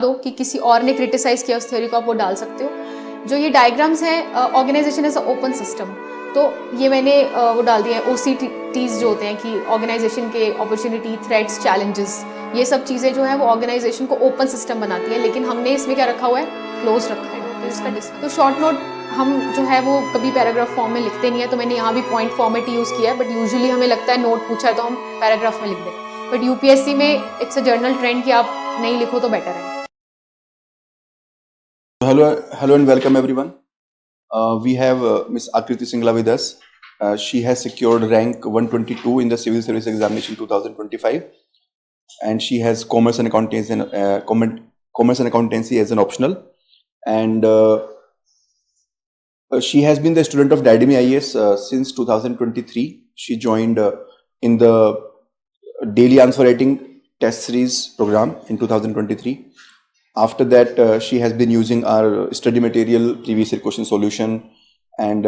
दो कि किसी और ने क्रिटिसाइज किया उस थ्योरी को, आप वो डाल सकते हो। जो ये डायग्राम्स हैं, organisation is a open system, तो ये मैंने वो डाल दिया है। OCTs जो होते हैं कि ऑर्गेनाइजेशन के अपॉर्चुनिटी, थ्रेट्स, चैलेंजेस, ये सब चीज़ें जो है वो ऑर्गेनाइजेशन को ओपन सिस्टम बनाती है, लेकिन हमने इसमें क्या रखा हुआ है, क्लोज रखा है। तो इसका तो शॉर्ट नोट हम जो है वो कभी पैराग्राफ फॉर्म में लिखते नहीं है, तो मैंने यहाँ भी पॉइंट फॉर्मेट यूज़ किया है, बट यूजुअली हमें लगता है नोट पूछा है तो हम पैराग्राफ में लिख दें, बट UPSC में इट्स अ जर्नल ट्रेंड कि आप नहीं लिखो तो बेटर है। Hello and welcome everyone. We have Miss Akriti Singla with us. She has secured rank 122 in the Civil Service Examination 2025, and she has Commerce and Accountancy as an optional. And she has been the student of Didemy IAS since 2023. She joined in the Daily Answer Writing Test Series program in 2023. After that, she has been using our study material, previous year question solution, and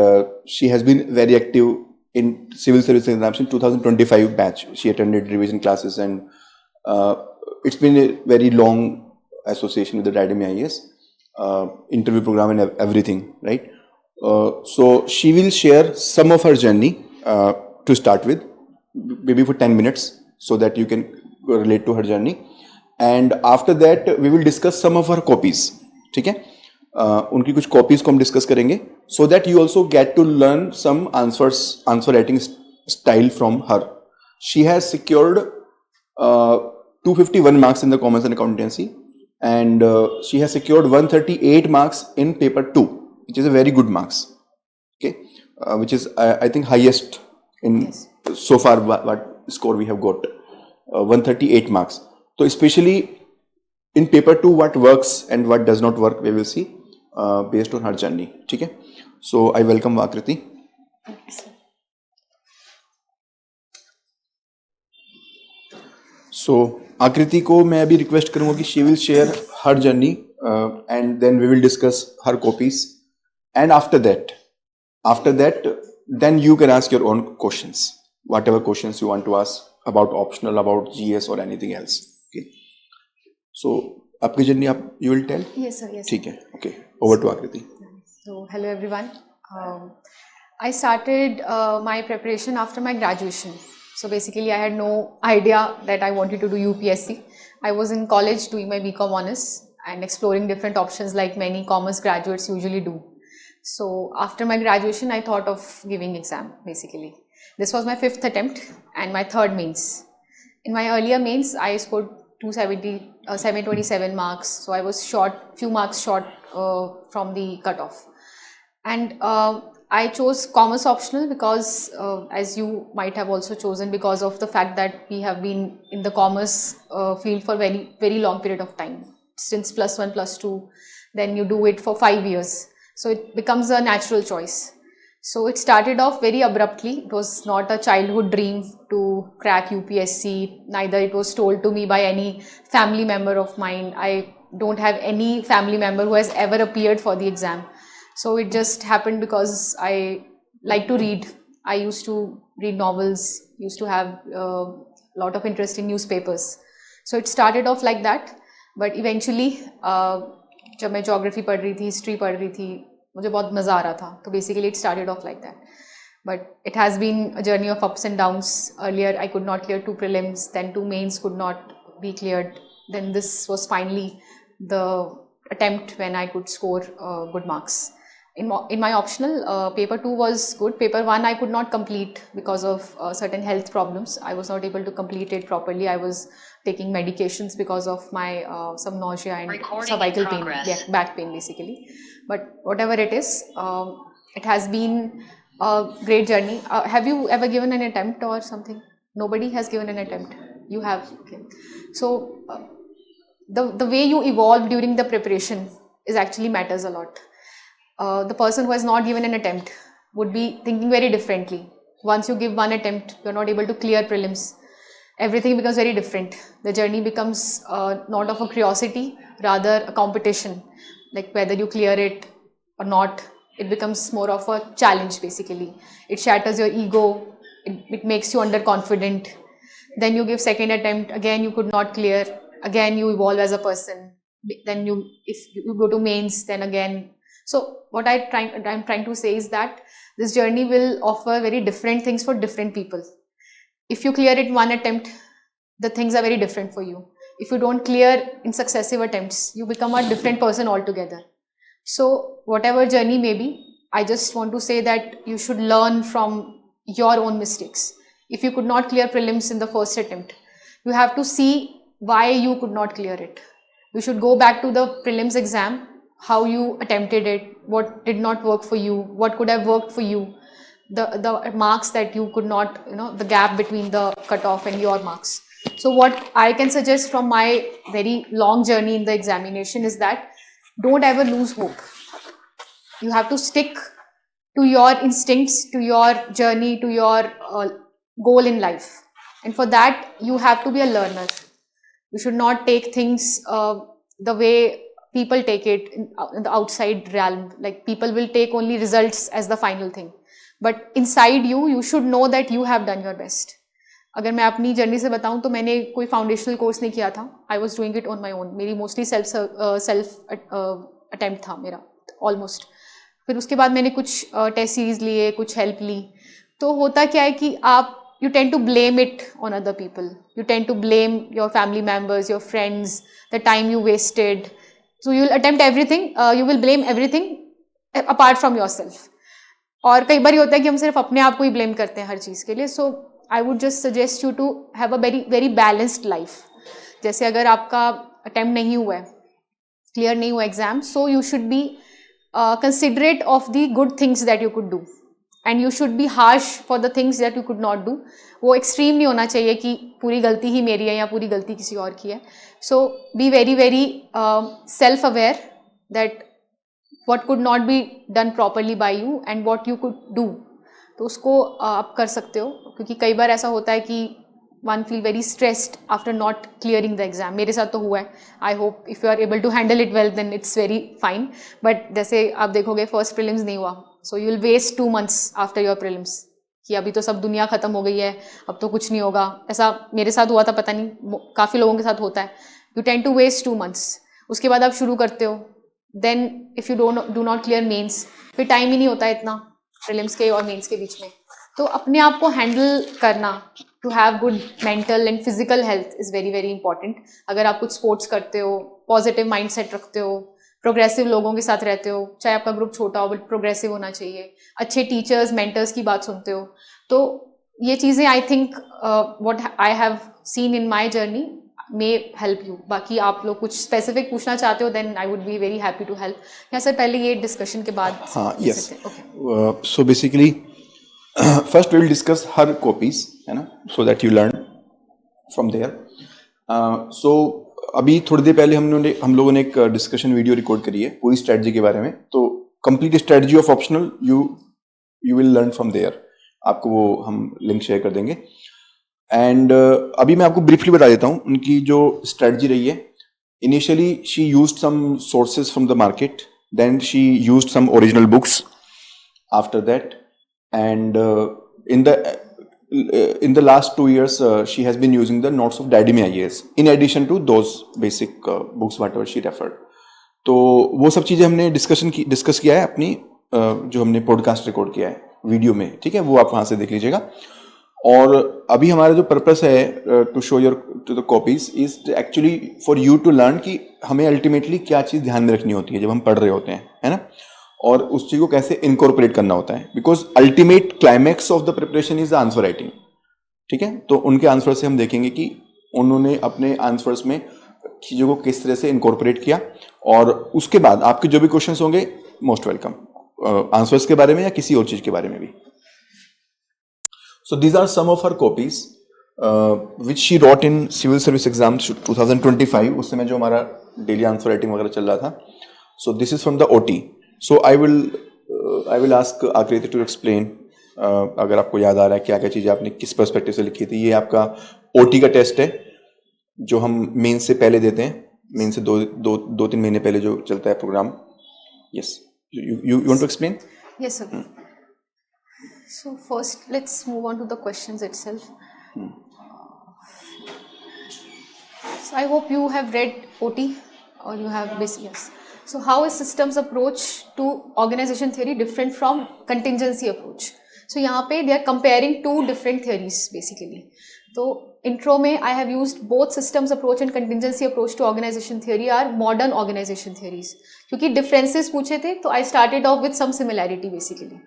she has been very active in Civil Service Examination 2025 batch. She attended revision classes, and it's been a very long association with the Didemy IAS interview program and everything, right? So she will share some of her journey to start with, maybe for 10 minutes, so that you can relate to her journey. And after that we will discuss some of her copies. ठीक है, उनकी कुछ copies को हम discuss करेंगे, so that you also get to learn some answer writing style from her. She has secured 251 marks in the Commerce and Accountancy, and she has secured 138 marks in paper 2, which is a very good marks. Okay, which is I think highest in so far what score we have got, 138 marks. So especially in paper 2, what works and what does not work, we will see based on her journey. ठीक है, so I welcome Akriti. So Akriti को मैं अभी request करूँगा कि she will share her journey and then we will discuss her copies, and after that then you can ask your own questions, whatever questions you want to ask about optional, about GS or anything else. Okay, so आपकी journey आप you will tell. Yes sir, yes. ठीक है, okay, over to Akriti. So hello everyone. I started my preparation after my graduation. So basically I had no idea that I wanted to do UPSC. I was in college doing my BCom honors and exploring different options like many commerce graduates usually do. So after my graduation I thought of giving exam basically. This was my 5th attempt and my 3rd mains. In my earlier mains I scored 727 marks, so I was few marks short from the cutoff. And I chose commerce optional because as you might have also chosen, because of the fact that we have been in the commerce field for very long period of time, since +1 +2, then you do it for 5 years, so it becomes a natural choice. So it started off very abruptly. It was not a childhood dream to crack UPSC, neither it was told to me by any family member of mine. I don't have any family member who has ever appeared for the exam. So it just happened because I like to read. I used to read novels, used to have a lot of interest in newspapers. So it started off like that, but eventually जब मैं geography पढ़ रही थी, history पढ़ रही थी, मुझे बहुत मज़ा आ रहा था, तो basically it started off like that. But it has been a journey of ups and downs. Earlier I could not clear 2 prelims, then 2 mains could not be cleared, then this was finally the attempt when I could score good marks. In my optional, paper 2 was good. Paper 1 I could not complete because of certain health problems. I was not able to complete it properly. I was taking medications because of my some nausea and cervical pain, back pain basically. But whatever it is, it has been a great journey. Have you ever given an attempt or something? Nobody has given an attempt. You have? Okay. So the way you evolve during the preparation is actually matters a lot. The person who has not given an attempt would be thinking very differently. Once you give one attempt, you're not able to clear prelims. Everything becomes very different. The journey becomes not of a curiosity, rather a competition. Like whether you clear it or not, it becomes more of a challenge basically. It shatters your ego, it makes you underconfident. Then you give second attempt, again you could not clear, again you evolve as a person. then if you go to mains, then again. So what I'm trying to say is that this journey will offer very different things for different people. If you clear it one attempt, the things are very different for you. If you don't clear in successive attempts, you become a different person altogether. So whatever journey may be, I just want to say that you should learn from your own mistakes. If you could not clear prelims in the first attempt, you have to see why you could not clear it. You should go back to the prelims exam, how you attempted it, what did not work for you, what could have worked for you, the marks that you could not, the gap between the cutoff and your marks. So what I can suggest from my very long journey in the examination is that don't ever lose hope. You have to stick to your instincts, to your journey, to your goal in life. And for that, you have to be a learner. You should not take things the way people take it in the outside realm. Like people will take only results as the final thing. But inside you should know that you have done your best. अगर मैं अपनी journey से बताऊं तो मैंने कोई foundational course नहीं किया था. I was doing it on my own. मेरी मोस्टली सेल्फ अटेम्प्ट था मेरा ऑलमोस्ट. फिर उसके बाद मैंने कुछ टेस्ट सीरीज लिए, कुछ हेल्प ली. तो होता क्या है कि आप you tend to blame it on other people. You tend to blame your family members, your friends, the time you wasted. So you will attempt everything, you will blame everything apart from yourself. और कई बार होता है कि हम सिर्फ अपने आप को ही blame करते हैं हर चीज़ के लिए. So I would just suggest you to have a very balanced life. जैसे अगर आपका attempt नहीं हुआ है, clear नहीं हुआ exam, so you should be considerate of the good things that you could do. And you should be harsh for the things that you could not do. वो extreme नहीं होना चाहिए कि पूरी गलती ही मेरी है या पूरी गलती किसी और की है. So be very self aware that what could not be done properly by you and what you could do. तो उसको आप कर सकते हो, क्योंकि कई बार ऐसा होता है कि one feel very stressed after not clearing the exam. मेरे साथ तो हुआ है. I hope if you are able to handle it well then it's very fine. But जैसे आप देखोगे फर्स्ट प्रीलिम्स नहीं हुआ, so you will waste 2 months after your prelims कि अभी तो सब दुनिया ख़त्म हो गई है, अब तो कुछ नहीं होगा. ऐसा मेरे साथ हुआ था, पता नहीं काफ़ी लोगों के साथ होता है. You tend to waste 2 months. उसके बाद आप शुरू करते हो, then if you do not clear mains, फिर टाइम ही नहीं होता है इतना प्रीलिम्स के और मेंस के बीच में. तो अपने आप को हैंडल करना, to have good mental and physical health is very important. अगर आप कुछ स्पोर्ट्स करते हो, पॉजिटिव माइंड सेट रखते हो, प्रोग्रेसिव लोगों के साथ रहते हो, चाहे आपका ग्रुप छोटा हो बट प्रोग्रेसिव होना चाहिए, अच्छे टीचर्स मेंटर्स की बात सुनते हो, तो ये चीज़ें I think what I have seen in my journey may help you. बाकी आप लोग कुछ स्पेसिफिक पूछना चाहते हो then I would be very happy to help. या सर पहले ये डिस्कशन के बाद. हाँ, yes. So basically first we will discuss her copies, है ना, so that you learn from there. सो अभी थोड़ी देर पहले हम लोगों ने एक डिस्कशन वीडियो रिकॉर्ड करी है पूरी स्ट्रेटजी के बारे में. तो complete strategy of optional you will learn from there. आपको वो हम लिंक शेयर कर देंगे. एंड अभी मैं आपको ब्रीफली बता देता हूँ उनकी जो स्ट्रेटजी रही है. Initially she used some sources from the market, then she used some original books after that, and in the last 2 years she has been using the notes of Dadimi IAS in addition to those basic books whatever she referred. तो वो सब चीज़ें हमने discuss किया है अपनी जो हमने पॉडकास्ट रिकॉर्ड किया है वीडियो में, ठीक है, वो आप वहाँ से देख लीजिएगा. और अभी हमारा जो पर्पस है to show your to the copies is actually for you to learn कि हमें अल्टीमेटली क्या चीज़ ध्यान में रखनी होती है जब हम पढ़ रहे होते हैं, है ना, और उस चीज़ को कैसे इनकॉर्पोरेट करना होता है. Because ultimate climax of the preparation is the answer writing. ठीक है, तो उनके आंसर से हम देखेंगे कि उन्होंने अपने आंसर्स में चीज़ों को किस तरह से इनकॉर्पोरेट किया. और उसके बाद आपके जो भी क्वेश्चंस होंगे मोस्ट वेलकम, आंसर्स के बारे में या किसी और चीज़ के बारे में भी. So these are some of her copies which she wrote in civil service exam 2025. उस समय जो हमारा डेली आंसर राइटिंग वगैरह चल रहा था. So this is from the OT. So I will ask आकृति टू एक्सप्लेन अगर आपको याद आ रहा है क्या क्या चीज़ें आपने किस पर्सपेक्टिव से लिखी थी. ये आपका OT का टेस्ट है जो हम मेन से पहले देते हैं. मेन से दो तीन महीने पहले जो चलता है programme. Yes, you want to explain? Yes sir. So first let's move on to the questions itself. So I hope you have read OT or you have basic, yes. So how is systems approach to organization theory different from contingency approach? So यहाँ पे they are comparing two different theories basically. तो intro में I have used both systems approach and contingency approach to organization theory are modern organization theories. क्योंकि differences पूछे थे तो I started off with some similarity basically.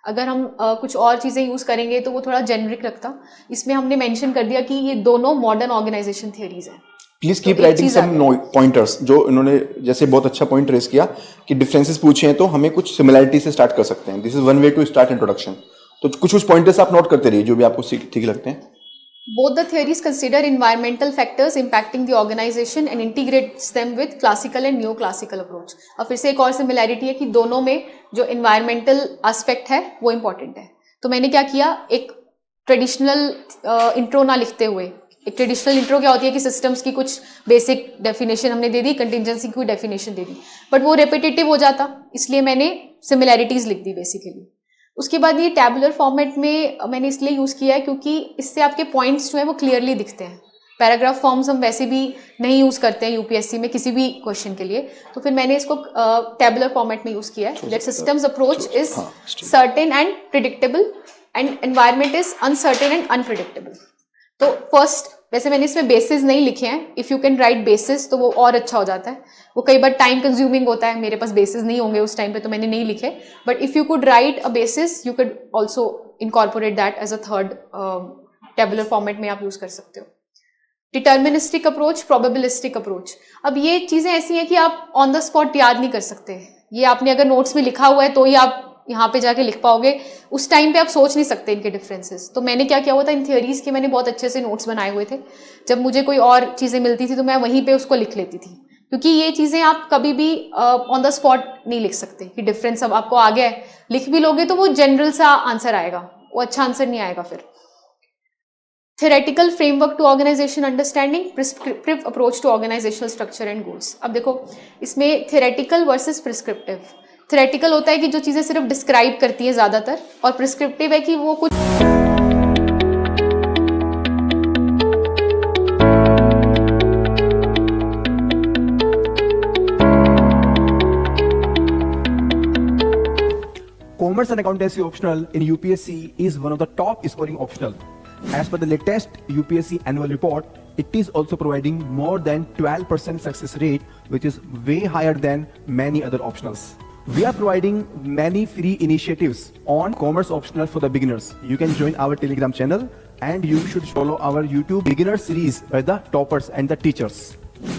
अगर हम कुछ और चीज़ें यूज़ करेंगे तो वो थोड़ा जेनरिक लगता. इसमें हमने मेंशन कर दिया कि ये दोनों मॉडर्न ऑर्गेनाइजेशन थियरीज हैं. Please keep writing some pointers. जो इन्होंने जैसे बहुत अच्छा पॉइंट रेस किया कि डिफरेंसेस पूछे हैं तो हमें कुछ सिमिलैरिटी से स्टार्ट कर सकते हैं. This is one way to start introduction. तो कुछ पॉइंटर्स आप नोट करते रहिए जो भी आपको ठीक लगते हैं. Both the theories consider environmental factors impacting the organization and integrates them with classical and neoclassical approach. अब फिर से एक और सिमिलैरिटी है कि दोनों में जो environmental aspect है वो important है. तो मैंने क्या किया, एक ट्रेडिशनल इंट्रो ना लिखते हुए, एक ट्रेडिशनल इंट्रो क्या होती है कि सिस्टम्स की कुछ बेसिक डेफिनेशन हमने दे दी, कंटिजेंसी की डेफिनेशन दे दी, बट वो रेपिटेटिव हो जाता, इसलिए मैंने सिमिलैरिटीज लिख दी बेसिकली. उसके बाद ये टैबुलर फॉर्मेट में मैंने इसलिए यूज़ किया है क्योंकि इससे आपके पॉइंट्स जो है वो क्लियरली दिखते हैं. पैराग्राफ फॉर्म्स हम वैसे भी नहीं यूज़ करते हैं यूपीएससी में किसी भी क्वेश्चन के लिए, तो फिर मैंने इसको टैबुलर फॉर्मेट में यूज़ किया है. That systems approach is certain and predictable and environment is uncertain and unpredictable. तो फर्स्ट, वैसे मैंने इसमें बेसिस नहीं लिखे हैं. If you can write basis तो वो और अच्छा हो जाता है. वो कई बार टाइम कंज्यूमिंग होता है, मेरे पास बेसिस नहीं होंगे उस टाइम पे, तो मैंने नहीं लिखे. But if you could write a basis you could also incorporate that as a third tabular format में आप यूज़ कर सकते हो. Deterministic approach, probabilistic approach. अब ये चीज़ें ऐसी हैं कि आप ऑन द स्पॉट याद नहीं कर सकते. ये आपने अगर नोट्स में लिखा हुआ है तो ही आप यहाँ पे जाके लिख पाओगे. उस टाइम पे आप सोच नहीं सकते इनके डिफरेंसेस. तो मैंने क्या किया हुआ था, इन थियोरीज के मैंने बहुत अच्छे से नोट्स बनाए हुए थे. जब मुझे कोई और चीज़ें मिलती थी तो मैं वहीं पे उसको लिख लेती थी, क्योंकि ये चीज़ें आप कभी भी ऑन द स्पॉट नहीं लिख सकते कि डिफरेंस अब आपको आ गया है. लिख भी लोगे तो वो जनरल सा आंसर आएगा, वो अच्छा आंसर नहीं आएगा. फिर theoretical framework to organization understanding, prescriptive approach to organizational structure and goals. अब देखो इसमें theoretical versus prescriptive. theoretical होता है कि जो चीज़ें सिर्फ डिस्क्राइब करती है ज़्यादातर, और prescriptive है कि वो कुछ Commerce and accountancy optional in UPSC is one of the top scoring optional. As per the latest UPSC annual report, it is also providing more than 12% success rate, which is way higher than many other optionals. We are providing many free initiatives on commerce optional for the beginners. You can join our Telegram channel and you should follow our YouTube beginner series by the toppers and the teachers.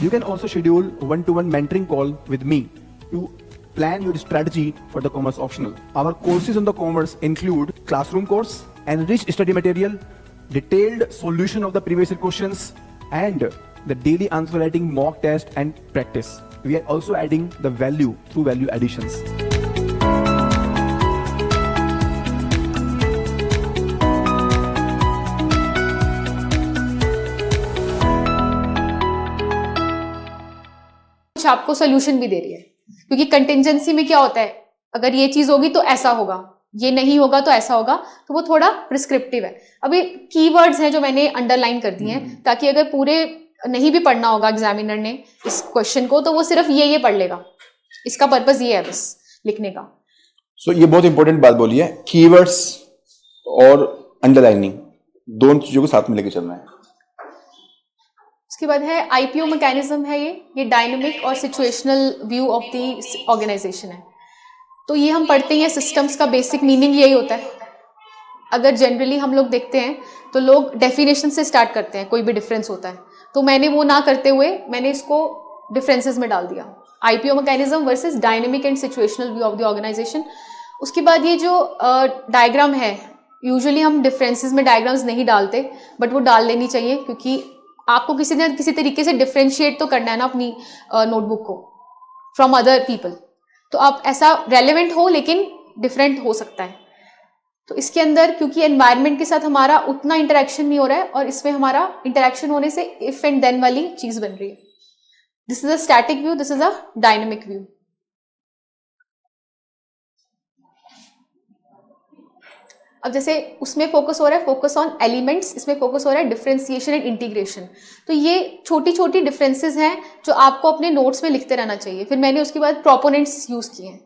You can also schedule one-to-one mentoring call with me to plan your strategy for the commerce optional. Our courses on the commerce include classroom course, enriched study material, detailed solution of the previous year questions, and the daily answer writing mock test and practice. We are also adding the value through value additions. कुछ आपको solution भी दे रही है, क्योंकि contingency में क्या होता है, अगर ये चीज होगी तो ऐसा होगा, ये नहीं होगा तो ऐसा होगा, तो वो थोड़ा प्रिस्क्रिप्टिव है. अभी कीवर्ड्स हैं जो मैंने अंडरलाइन कर दिए हैं, ताकि अगर पूरे नहीं भी पढ़ना होगा एग्जामिनर ने इस क्वेश्चन को तो वो सिर्फ ये पढ़ लेगा. इसका पर्पस ये है बस लिखने का. सो ये बहुत इंपॉर्टेंट बात बोली है, कीवर्ड्स और अंडरलाइनिंग दोनों चीजों को साथ में लेके चलना है. उसके बाद है आईपीओ मैकेनिज्म है. ये डायनेमिक और situational view of the organisation है. तो ये हम पढ़ते हैं, सिस्टम्स का बेसिक मीनिंग यही होता है. अगर जनरली हम लोग देखते हैं तो लोग डेफिनेशन से स्टार्ट करते हैं, कोई भी डिफरेंस होता है, तो मैंने वो ना करते हुए मैंने इसको डिफरेंसेस में डाल दिया. IPO mechanism versus dynamic and situational view of the organisation. उसके बाद ये जो डायग्राम है, यूजुअली हम डिफरेंसेस में डायग्राम्स नहीं डालते, बट वो डाल लेनी चाहिए, क्योंकि आपको किसी न किसी तरीके से डिफरेंशिएट तो करना है ना अपनी नोटबुक को फ्रॉम अदर पीपल. तो आप ऐसा रेलेवेंट हो लेकिन डिफरेंट हो सकता है. तो इसके अंदर क्योंकि एनवायरनमेंट के साथ हमारा उतना इंटरेक्शन नहीं हो रहा है, और इसमें हमारा इंटरेक्शन होने से इफ एंड देन वाली चीज बन रही है. This is a static view, this is a dynamic view. अब जैसे उसमें फोकस हो रहा है फोकस ऑन एलिमेंट्स, इसमें फोकस हो रहा है डिफरेंशिएशन एंड इंटीग्रेशन। तो ये छोटी छोटी डिफरेंसेस हैं जो आपको अपने नोट्स में लिखते रहना चाहिए। फिर मैंने उसके बाद प्रोपोनेंट्स यूज किए हैं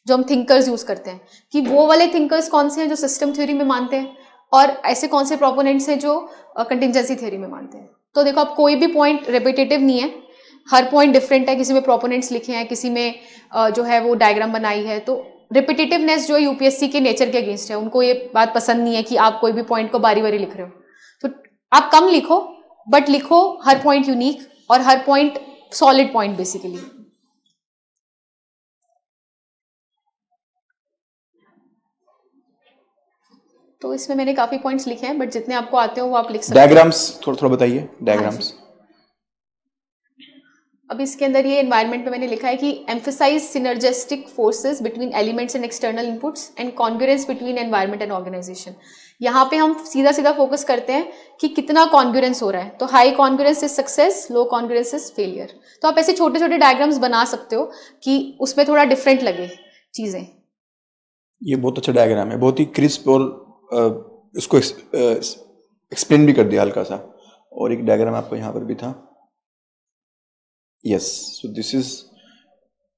जो हम थिंकर्स यूज करते हैं, कि वो वाले थिंकर्स कौन से हैं जो सिस्टम थ्योरी में मानते हैं और ऐसे कौन से प्रोपोनेंट्स हैं जो कंटिंजेंसी थ्योरी में मानते हैं। तो देखो अब कोई भी पॉइंट रिपीटेटिव नहीं है, हर पॉइंट डिफरेंट है, किसी में प्रोपोनेंट्स लिखे हैं, किसी में जो है वो डायग्राम बनाई है। तो रिपीटेटिवनेस जो यूपीएससी के नेचर के अगेंस्ट है, उनको ये बात पसंद नहीं है कि आप कोई भी पॉइंट को बारी बारी लिख रहे हो। तो आप कम लिखो बट लिखो हर पॉइंट यूनिक और हर पॉइंट सॉलिड पॉइंट बेसिकली। तो इसमें मैंने काफी पॉइंट्स लिखे हैं बट जितने आपको आते हो वो आप लिख सकते हो। डायग्राम्स थोड़ा थोड़ा बताइए, डायग्राम्स। अब इसके अंदर ये एनवायरनमेंट में मैंने लिखा है कि emphasise synergistic forces between elements and external inputs and congruence between environment and organisation. यहाँ पे हम सीधा सीधा फोकस करते हैं कि कितना कॉन्ग्रुएंस हो रहा है। तो high congruence is success, low congruence is failure. तो आप ऐसे छोटे छोटे डायग्राम्स बना सकते हो कि उसमें थोड़ा डिफरेंट लगे चीजें। ये बहुत अच्छा डायग्राम है, बहुत ही क्रिस्प और इसको एक्सप्लेन भी कर दिया हल्का सा। और एक डायग्राम आपको यहाँ पर भी था, यस। सो दिस इज,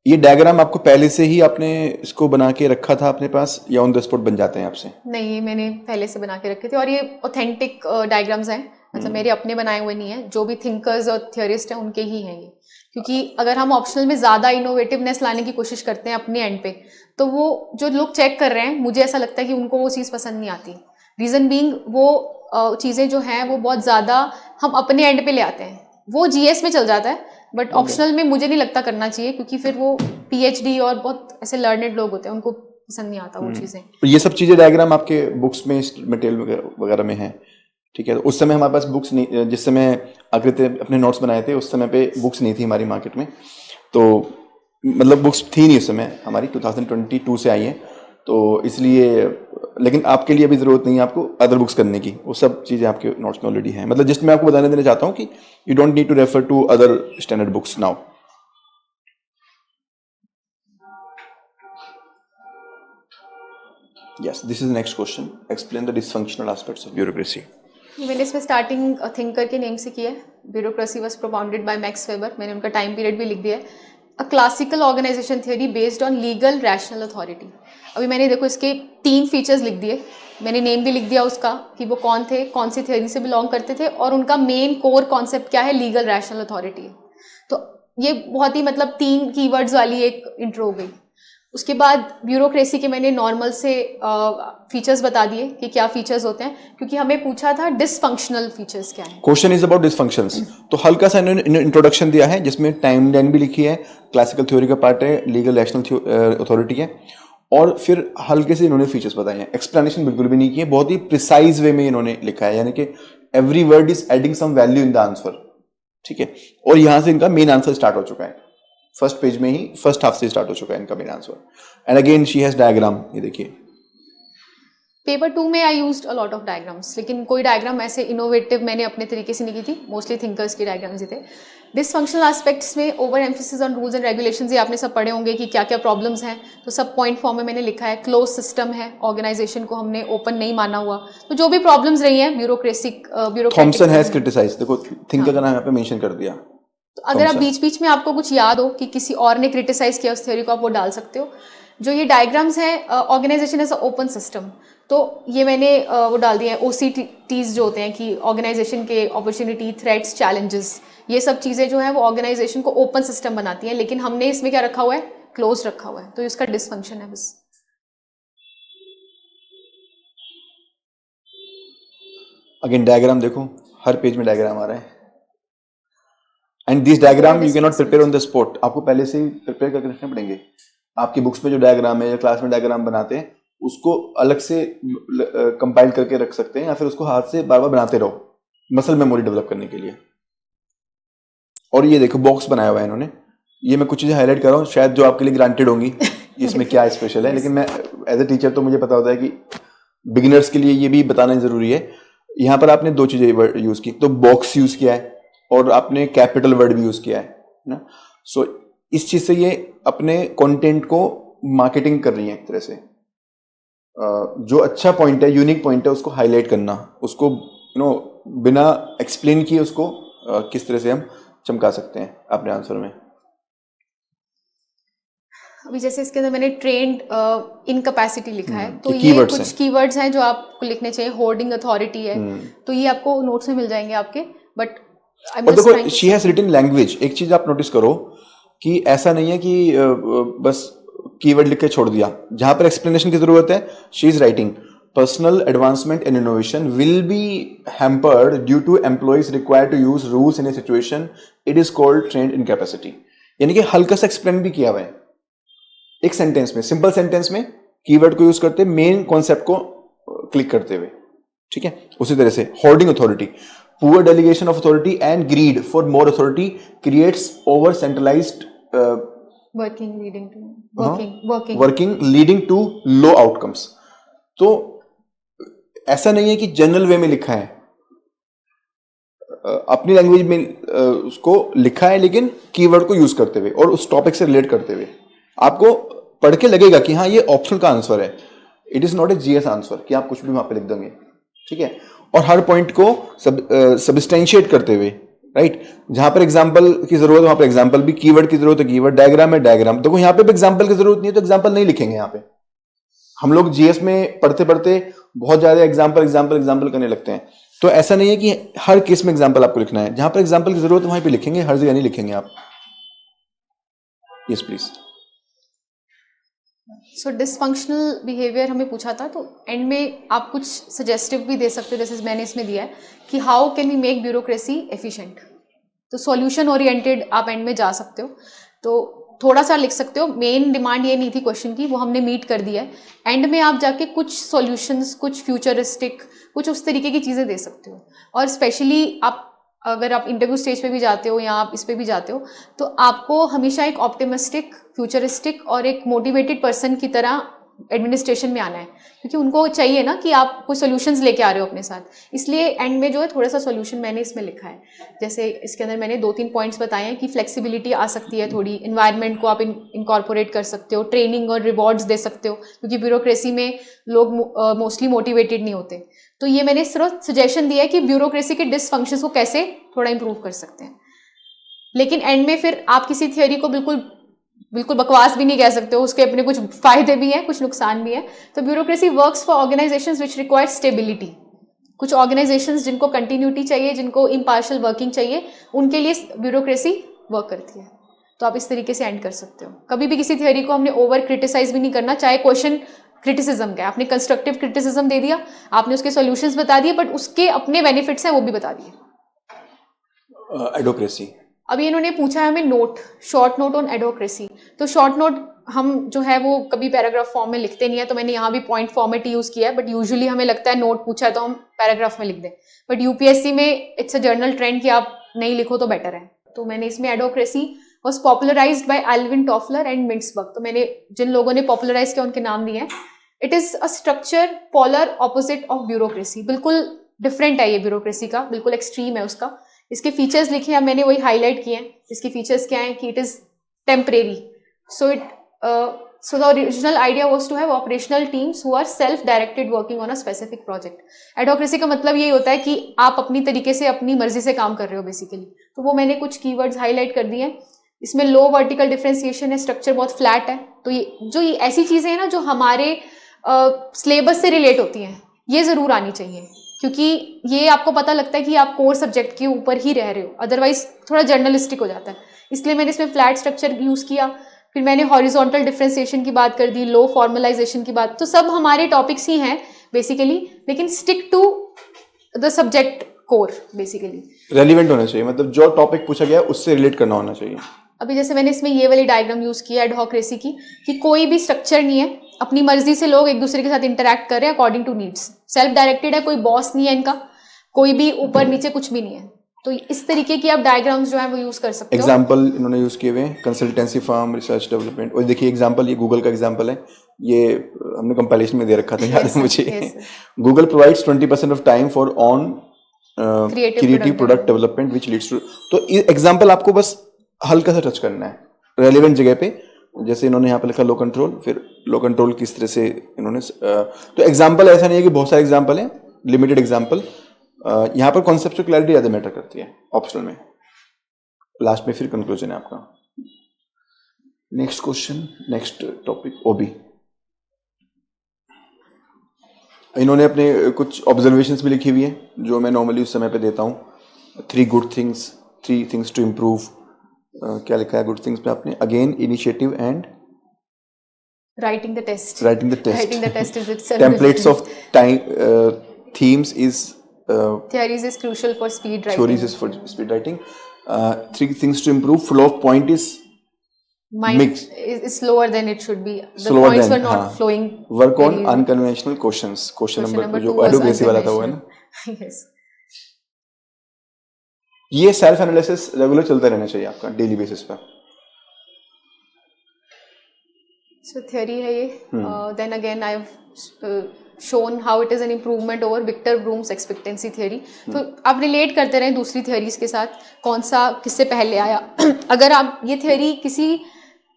ये डायग्राम आपको पहले से ही आपने इसको बना के रखा था अपने पास या ऑन द स्पॉट बन जाते हैं आपसे? नहीं, ये मैंने पहले से बना के रखे थे और ये ऑथेंटिक डायग्राम्स हैं, मतलब मेरे अपने बनाए हुए नहीं है, जो भी थिंकर्स और थियरिस्ट हैं उनके ही हैं ये। क्योंकि अगर हम ऑप्शनल में ज़्यादा इनोवेटिवनेस लाने की कोशिश करते हैं अपने एंड पे, तो वो जो लोग चेक कर रहे हैं मुझे ऐसा लगता है कि उनको वो चीज़ पसंद नहीं आती। रीज़न बीइंग वो चीज़ें जो हैं वो बहुत ज़्यादा हम अपने एंड पे ले आते हैं। वो जीएस में चल जाता है बट ऑप्शनल में मुझे नहीं लगता करना चाहिए, क्योंकि फिर वो पीएचडी और बहुत ऐसे लर्नेड लोग होते हैं उनको पसंद नहीं आता वो चीज़ें। ये सब चीज़ें डायग्राम आपके बुक्स में मटेरियल वगैरह में है, ठीक है। उस समय हमारे पास बुक्स नहीं, जिस समय आकृति अपने नोट्स बनाए थे उस समय पे बुक्स नहीं थी हमारी मार्केट में, तो मतलब बुक्स थी नहीं उस समय, हमारी 2022 से आई है, तो इसलिए। लेकिन आपके लिए अभी ज़रूरत नहीं है आपको अदर बुक्स करने की, वो सब चीज़ें आपके नोट्स में ऑलरेडी हैं। मतलब जस्ट मैं आपको बताने देना चाहता हूँ कि you don't need to refer to other standard books now. Yes, this is the next question. Explain the dysfunctional aspects of bureaucracy. मैंने इसमें स्टार्टिंग थिंकर के नेम से किया है। Bureaucracy was propounded by Max Weber, मैंने उनका time period भी लिख दिया है। A classical organisation theory based on legal rational authority. अभी मैंने देखो इसके 3 फीचर्स लिख दिए, मैंने नेम भी लिख दिया उसका कि वो कौन थे, कौन सी थ्योरी से बिलोंग करते थे और उनका मेन कोर कॉन्सेप्ट क्या है, लीगल रैशनल अथॉरिटी। तो ये बहुत ही मतलब 3 कीवर्ड्स वाली एक इंट्रो हो गई। उसके बाद ब्यूरोक्रेसी के मैंने नॉर्मल से फीचर्स बता दिए कि क्या फीचर्स होते हैं, क्योंकि हमें पूछा था डिसफंक्शनल फीचर्स क्या है। क्वेश्चन इज अबाउट डिसफंक्शंस, तो हल्का सा इन्होंने इंट्रोडक्शन दिया है जिसमें टाइम लाइन भी लिखी है, क्लासिकल थ्योरी का पार्ट है, लीगल रैशनल अथॉरिटी है, और फिर हल्के से इन्होंने फीचर्स बताए हैं। एक्सप्लेनेशन बिल्कुल भी नहीं की है, बहुत ही प्रिसाइज वे में इन्होंने लिखा है, यानी कि every word is adding some value in the answer, ठीक है। और यहां से इनका मेन आंसर स्टार्ट हो चुका है, फर्स्ट पेज में ही फर्स्ट हाफ से स्टार्ट हो चुका है इनका main answer. And again she has diagram, ये देखिए पेपर 2 में I used a lot of diagrams, लेकिन कोई डायग्राम ऐसे इनोवेटिव मैंने अपने तरीके से नहीं की थी, मोस्टली थिंकर्स की डायग्राम्स ही थे। डिसफंक्शनल एस्पेक्ट्स में over emphasis on rules and regulations, ये आपने सब पढ़े होंगे कि क्या क्या प्रॉब्लम्स हैं, तो सब पॉइंट फॉर्म में मैंने लिखा है। क्लोज सिस्टम है, ऑर्गेनाइजेशन को हमने ओपन नहीं माना हुआ, तो जो भी प्रॉब्लम्स रही हैं ब्यूरोक्रेटिक थॉमसन हैज क्रिटिसाइज्ड, देखो थिंकर का नाम यहाँ पे मेंशन कर दिया। तो अगर आप बीच बीच में आपको कुछ याद हो कि किसी और ने क्रिटिसाइज किया उस थ्योरी को, आप वो डाल सकते हो। जो ये डायग्राम्स हैं, organisation as a open system, तो ये मैंने वो डाल दिया है। OCTs जो होते हैं कि ऑर्गेनाइजेशन के अपॉर्चुनिटी, थ्रेट्स, चैलेंजेस, ये सब चीज़ें जो हैं वो ऑर्गेनाइजेशन को ओपन सिस्टम बनाती हैं, लेकिन हमने इसमें क्या रखा हुआ है, क्लोज रखा हुआ है, तो इसका डिसफंक्शन है बस। अगेन डायग्राम देखो, हर पेज में डायग्राम आ रहा है, and this diagram you can not prepare on the spot, आपको पहले से ही प्रिपेयर करके रखने पड़ेंगे। आपकी बुक्स में जो डायग्राम है या क्लास में डायग्राम बनाते हैं उसको अलग से कंपाइल करके रख सकते हैं, या फिर उसको हाथ से बार बार बनाते रहो मसल मेमोरी डेवलप करने के लिए। और ये देखो बॉक्स बनाया हुआ है इन्होंने, ये मैं कुछ चीजें हाईलाइट कर रहा हूँ शायद जो आपके लिए ग्रांटेड होंगी, इसमें क्या स्पेशल है, लेकिन मैं एज ए टीचर तो मुझे पता होता है कि बिगिनर्स के लिए ये भी बताना जरूरी है। यहाँ पर आपने 2 चीजें यूज की, तो बॉक्स यूज किया है और आपने कैपिटल वर्ड भी यूज किया है ना। सो इस चीज से ये अपने कंटेंट को मार्केटिंग कर रही है एक तरह से। जो अच्छा पॉइंट है, यूनिक पॉइंट है, उसको हाईलाइट करना, उसको बिना एक्सप्लेन किए उसको किस तरह से हम चमका सकते हैं अपने आंसर में। अभी जैसे इसके अंदर मैंने ट्रेंड इनकैपेसिटी लिखा है, तो ये keywords कुछ कीवर्ड्स हैं जो आपको लिखने चाहिए। होर्डिंग अथॉरिटी है, तो ये आपको नोट्स में मिल जाएंगे आपके, बट और देखो शी हैज रिटन लैंग्वेज। एक चीज आप नोटिस करो कि ऐसा नहीं है कि बस कीवर्ड लिख के छोड़ दिया, जहां पर एक्सप्लेनेशन की जरूरत है she is writing personal advancement and innovation will be hampered due to employees required to use rules in a situation, it is called trained incapacity. यानी कि हल्का सा एक्सप्लेन भी किया हुआ है एक सेंटेंस में, सिंपल सेंटेंस में कीवर्ड को यूज करते मेन कॉन्सेप्ट को क्लिक करते हुए, ठीक है। उसी तरह से hoarding authority, poor delegation of authority and greed for more authority creates over centralised working leading to low outcomes. तो ऐसा नहीं है कि जनरल वे में लिखा है, अपनी लैंग्वेज में उसको लिखा है, लेकिन कीवर्ड को यूज करते हुए और उस टॉपिक से रिलेट करते हुए आपको पढ़ के लगेगा कि हाँ ये ऑप्शनल का आंसर है, it is not a GS answer कि आप कुछ भी वहां पे लिख देंगे, ठीक है। और हर पॉइंट को सब्सटेंशिएट करते हुए, राइट, जहां पर एग्जांपल की जरूरत है वहां पर एग्जांपल भी, कीवर्ड की जरूरत है कीवर्ड, डायग्राम है डायग्राम। देखो यहाँ पे भी एग्जांपल की जरूरत नहीं है तो एग्जांपल नहीं लिखेंगे। यहाँ पे हम लोग जीएस में पढ़ते पढ़ते बहुत ज्यादा एग्जांपल एग्जांपल एग्जांपल करने लगते हैं, तो ऐसा नहीं है कि हर केस में एग्जांपल आपको लिखना है। जहां पर एग्जांपल की जरूरत है वहीं पे लिखेंगे, हर जगह नहीं लिखेंगे आप। Yes please. So dysfunctional behaviour हमें पूछा था, तो एंड में आप कुछ सजेस्टिव भी दे सकते हो, जैसे मैंने इसमें दिया है कि how can we make bureaucracy efficient. तो सॉल्यूशन ओरिएंटेड आप एंड में जा सकते हो, तो थोड़ा सा लिख सकते हो। मेन डिमांड ये नहीं थी क्वेश्चन की, वो हमने मीट कर दिया है। एंड में आप जाके कुछ सॉल्यूशंस, कुछ फ्यूचरिस्टिक, कुछ उस तरीके की चीज़ें दे सकते हो। और स्पेशली आप अगर आप इंटरव्यू स्टेज पे भी जाते हो या आप इस पे भी जाते हो, तो आपको हमेशा एक ऑप्टिमिस्टिक, फ्यूचरिस्टिक और एक मोटिवेटेड पर्सन की तरह एडमिनिस्ट्रेशन में आना है, क्योंकि उनको चाहिए ना कि आप कोई सॉल्यूशंस लेके आ रहे हो अपने साथ। इसलिए एंड में जो है थोड़ा सा सॉल्यूशन मैंने इसमें लिखा है। जैसे इसके अंदर मैंने 2-3 पॉइंट्स बताए हैं कि फ्लेक्सिबिलिटी आ सकती है थोड़ी, इन्वायरमेंट को आप इनकॉर्पोरेट कर सकते हो, ट्रेनिंग और रिवॉर्ड्स दे सकते हो, क्योंकि ब्यूरोक्रेसी में लोग मोस्टली मोटिवेटेड नहीं होते। तो ये मैंने सिर्फ सजेशन दिया है कि ब्यूरोक्रेसी के डिसफंक्शंस को कैसे थोड़ा इंप्रूव कर सकते हैं। लेकिन एंड में फिर आप किसी थियोरी को बिल्कुल बकवास भी नहीं कह सकते हो, उसके अपने कुछ फायदे भी हैं, कुछ नुकसान भी है। तो bureaucracy works for organisations which require stability. कुछ ऑर्गेनाइजेशंस जिनको कंटिन्यूटी चाहिए, जिनको इम्पार्शियल वर्किंग चाहिए, उनके लिए ब्यूरोक्रेसी वर्क करती है। तो आप इस तरीके से एंड कर सकते हो। कभी भी किसी थियोरी को हमने ओवर क्रिटिसाइज भी नहीं करना, चाहे क्वेश्चन क्रिटिसिज्म का, आपने कंस्ट्रक्टिव क्रिटिसिज्म दे दिया, आपने उसके सॉल्यूशंस बता दिए, बट उसके अपने बेनिफिट्स हैं वो भी बता दिए। एडोक्रेसी, अभी इन्होंने पूछा है हमें नोट, शॉर्ट नोट ऑन एडोक्रेसी। तो शॉर्ट नोट हम जो है वो कभी पैराग्राफ फॉर्म में लिखते नहीं है, तो मैंने यहाँ भी पॉइंट फॉर्मेट यूज किया है, बट यूजुअली हमें लगता है नोट पूछा है तो हम पैराग्राफ में लिख दें, बट यूपीएससी में इट्स अ जर्नल ट्रेंड कि आप नहीं लिखो तो बेटर है। तो मैंने इसमें adhocracy was popularized by Alvin Toffler and Mintzberg. तो मैंने जिन लोगों ने पॉपुलराइज किया उनके नाम दिए हैं। It is a structure polar opposite of bureaucracy. बिल्कुल डिफरेंट है ये ब्यूरोक्रेसी का, बिल्कुल एक्सट्रीम है उसका। इसके फीचर्स लिखे हैं, मैंने वही हाईलाइट किए हैं। इसके फीचर्स क्या हैं कि it is temporary, so the original idea was to have operational teams who are self directed working on a specific project. एडोक्रेसी का मतलब यही होता है कि आप अपनी तरीके से अपनी मर्जी से काम कर रहे हो बेसिकली। तो वो मैंने कुछ कीवर्ड्स हाईलाइट कर दिए हैं। इसमें लो वर्टिकल डिफरेंशिएशन है, स्ट्रक्चर बहुत फ्लैट है। तो ये ऐसी चीजें हैं ना जो हमारे सिलेबस से रिलेट होती हैं, ये जरूर आनी चाहिए, क्योंकि ये आपको पता लगता है कि आप कोर सब्जेक्ट के ऊपर ही रह रहे हो, अदरवाइज थोड़ा जर्नलिस्टिक हो जाता है। इसलिए मैंने इसमें फ्लैट स्ट्रक्चर यूज किया। फिर मैंने हॉरिजॉन्टल डिफरेंशिएशन की बात कर दी, लो फॉर्मलाइजेशन की बात। तो सब हमारे टॉपिक्स ही हैं बेसिकली, लेकिन stick to the subject core basically. Relevant होना चाहिए, मतलब जो टॉपिक पूछा गया उससे रिलेट करना होना चाहिए। अभी जैसे मैंने इसमें ये वाली डायग्राम यूज किया एडहोक्रेसी की, कि कोई भी स्ट्रक्चर नहीं है, अपनी मर्जी से लोग एक दूसरे के साथ इंटरैक्ट कर रहे हैं according to needs. Self directed है, कोई बॉस नहीं है इनका, कोई भी ऊपर नीचे कुछ भी नहीं है। तो इस तरीके की आप डायग्राम्स जो है वो यूज कर सकते हो। एग्जाम्पल इन्होंने यूज किए हुए हैं, कंसल्टेंसी फर्म, रिसर्च डेवलपमेंट। और देखिए एग्जाम्पल, ये गूगल का एग्जाम्पल है, ये हमने कंपाइलेशन में दे रखा था, याद है मुझे। Google provides 20% of time for on creative product development which leads to. तो एग्जाम्पल आपको बस हल्का सा टच करना है रेलिवेंट जगह पे। जैसे इन्होंने यहाँ पे लिखा लो कंट्रोल, फिर लो कंट्रोल किस तरह से इन्होंने तो एग्जाम्पल ऐसा नहीं है कि बहुत सारे एग्जाम्पल हैं, लिमिटेड एग्जाम्पल। यहाँ पर कॉन्सेप्चुअल क्लैरिटी ज़्यादा मैटर करती है ऑप्शनल में। लास्ट में फिर कंक्लूजन है आपका। नेक्स्ट क्वेश्चन, नेक्स्ट टॉपिक ओबी। इन्होंने अपने कुछ ऑब्जर्वेशंस भी लिखी हुई हैं जो मैं नॉर्मली उस समय पे देता हूँ। 3 good things, 3 things to improve. क्या लिखा है गुड थिंग्स पे आपने? Again initiative and Writing the test. writing the test. Writing the test is itself. Templates of time themes is Theories is crucial for speed writing. theories is for speed writing. 3 things to improve. Flow of point is Mine mix. is slower than it should be. The Slower points than, were not हाँ. flowing. Work on very- unconventional questions. Question number जो two was advocacy वाला था वो है ना। unconventional. Yes. ये self analysis regular चलता रहना चाहिए आपका डेली बेसिस पर। So theory है ये. Then again I've shown how it is an improvement over Victor Broom's expectancy theory. तो आप रिलेट करते रहें दूसरी theories के साथ, कौन सा किससे पहले आया। अगर आप ये theory किसी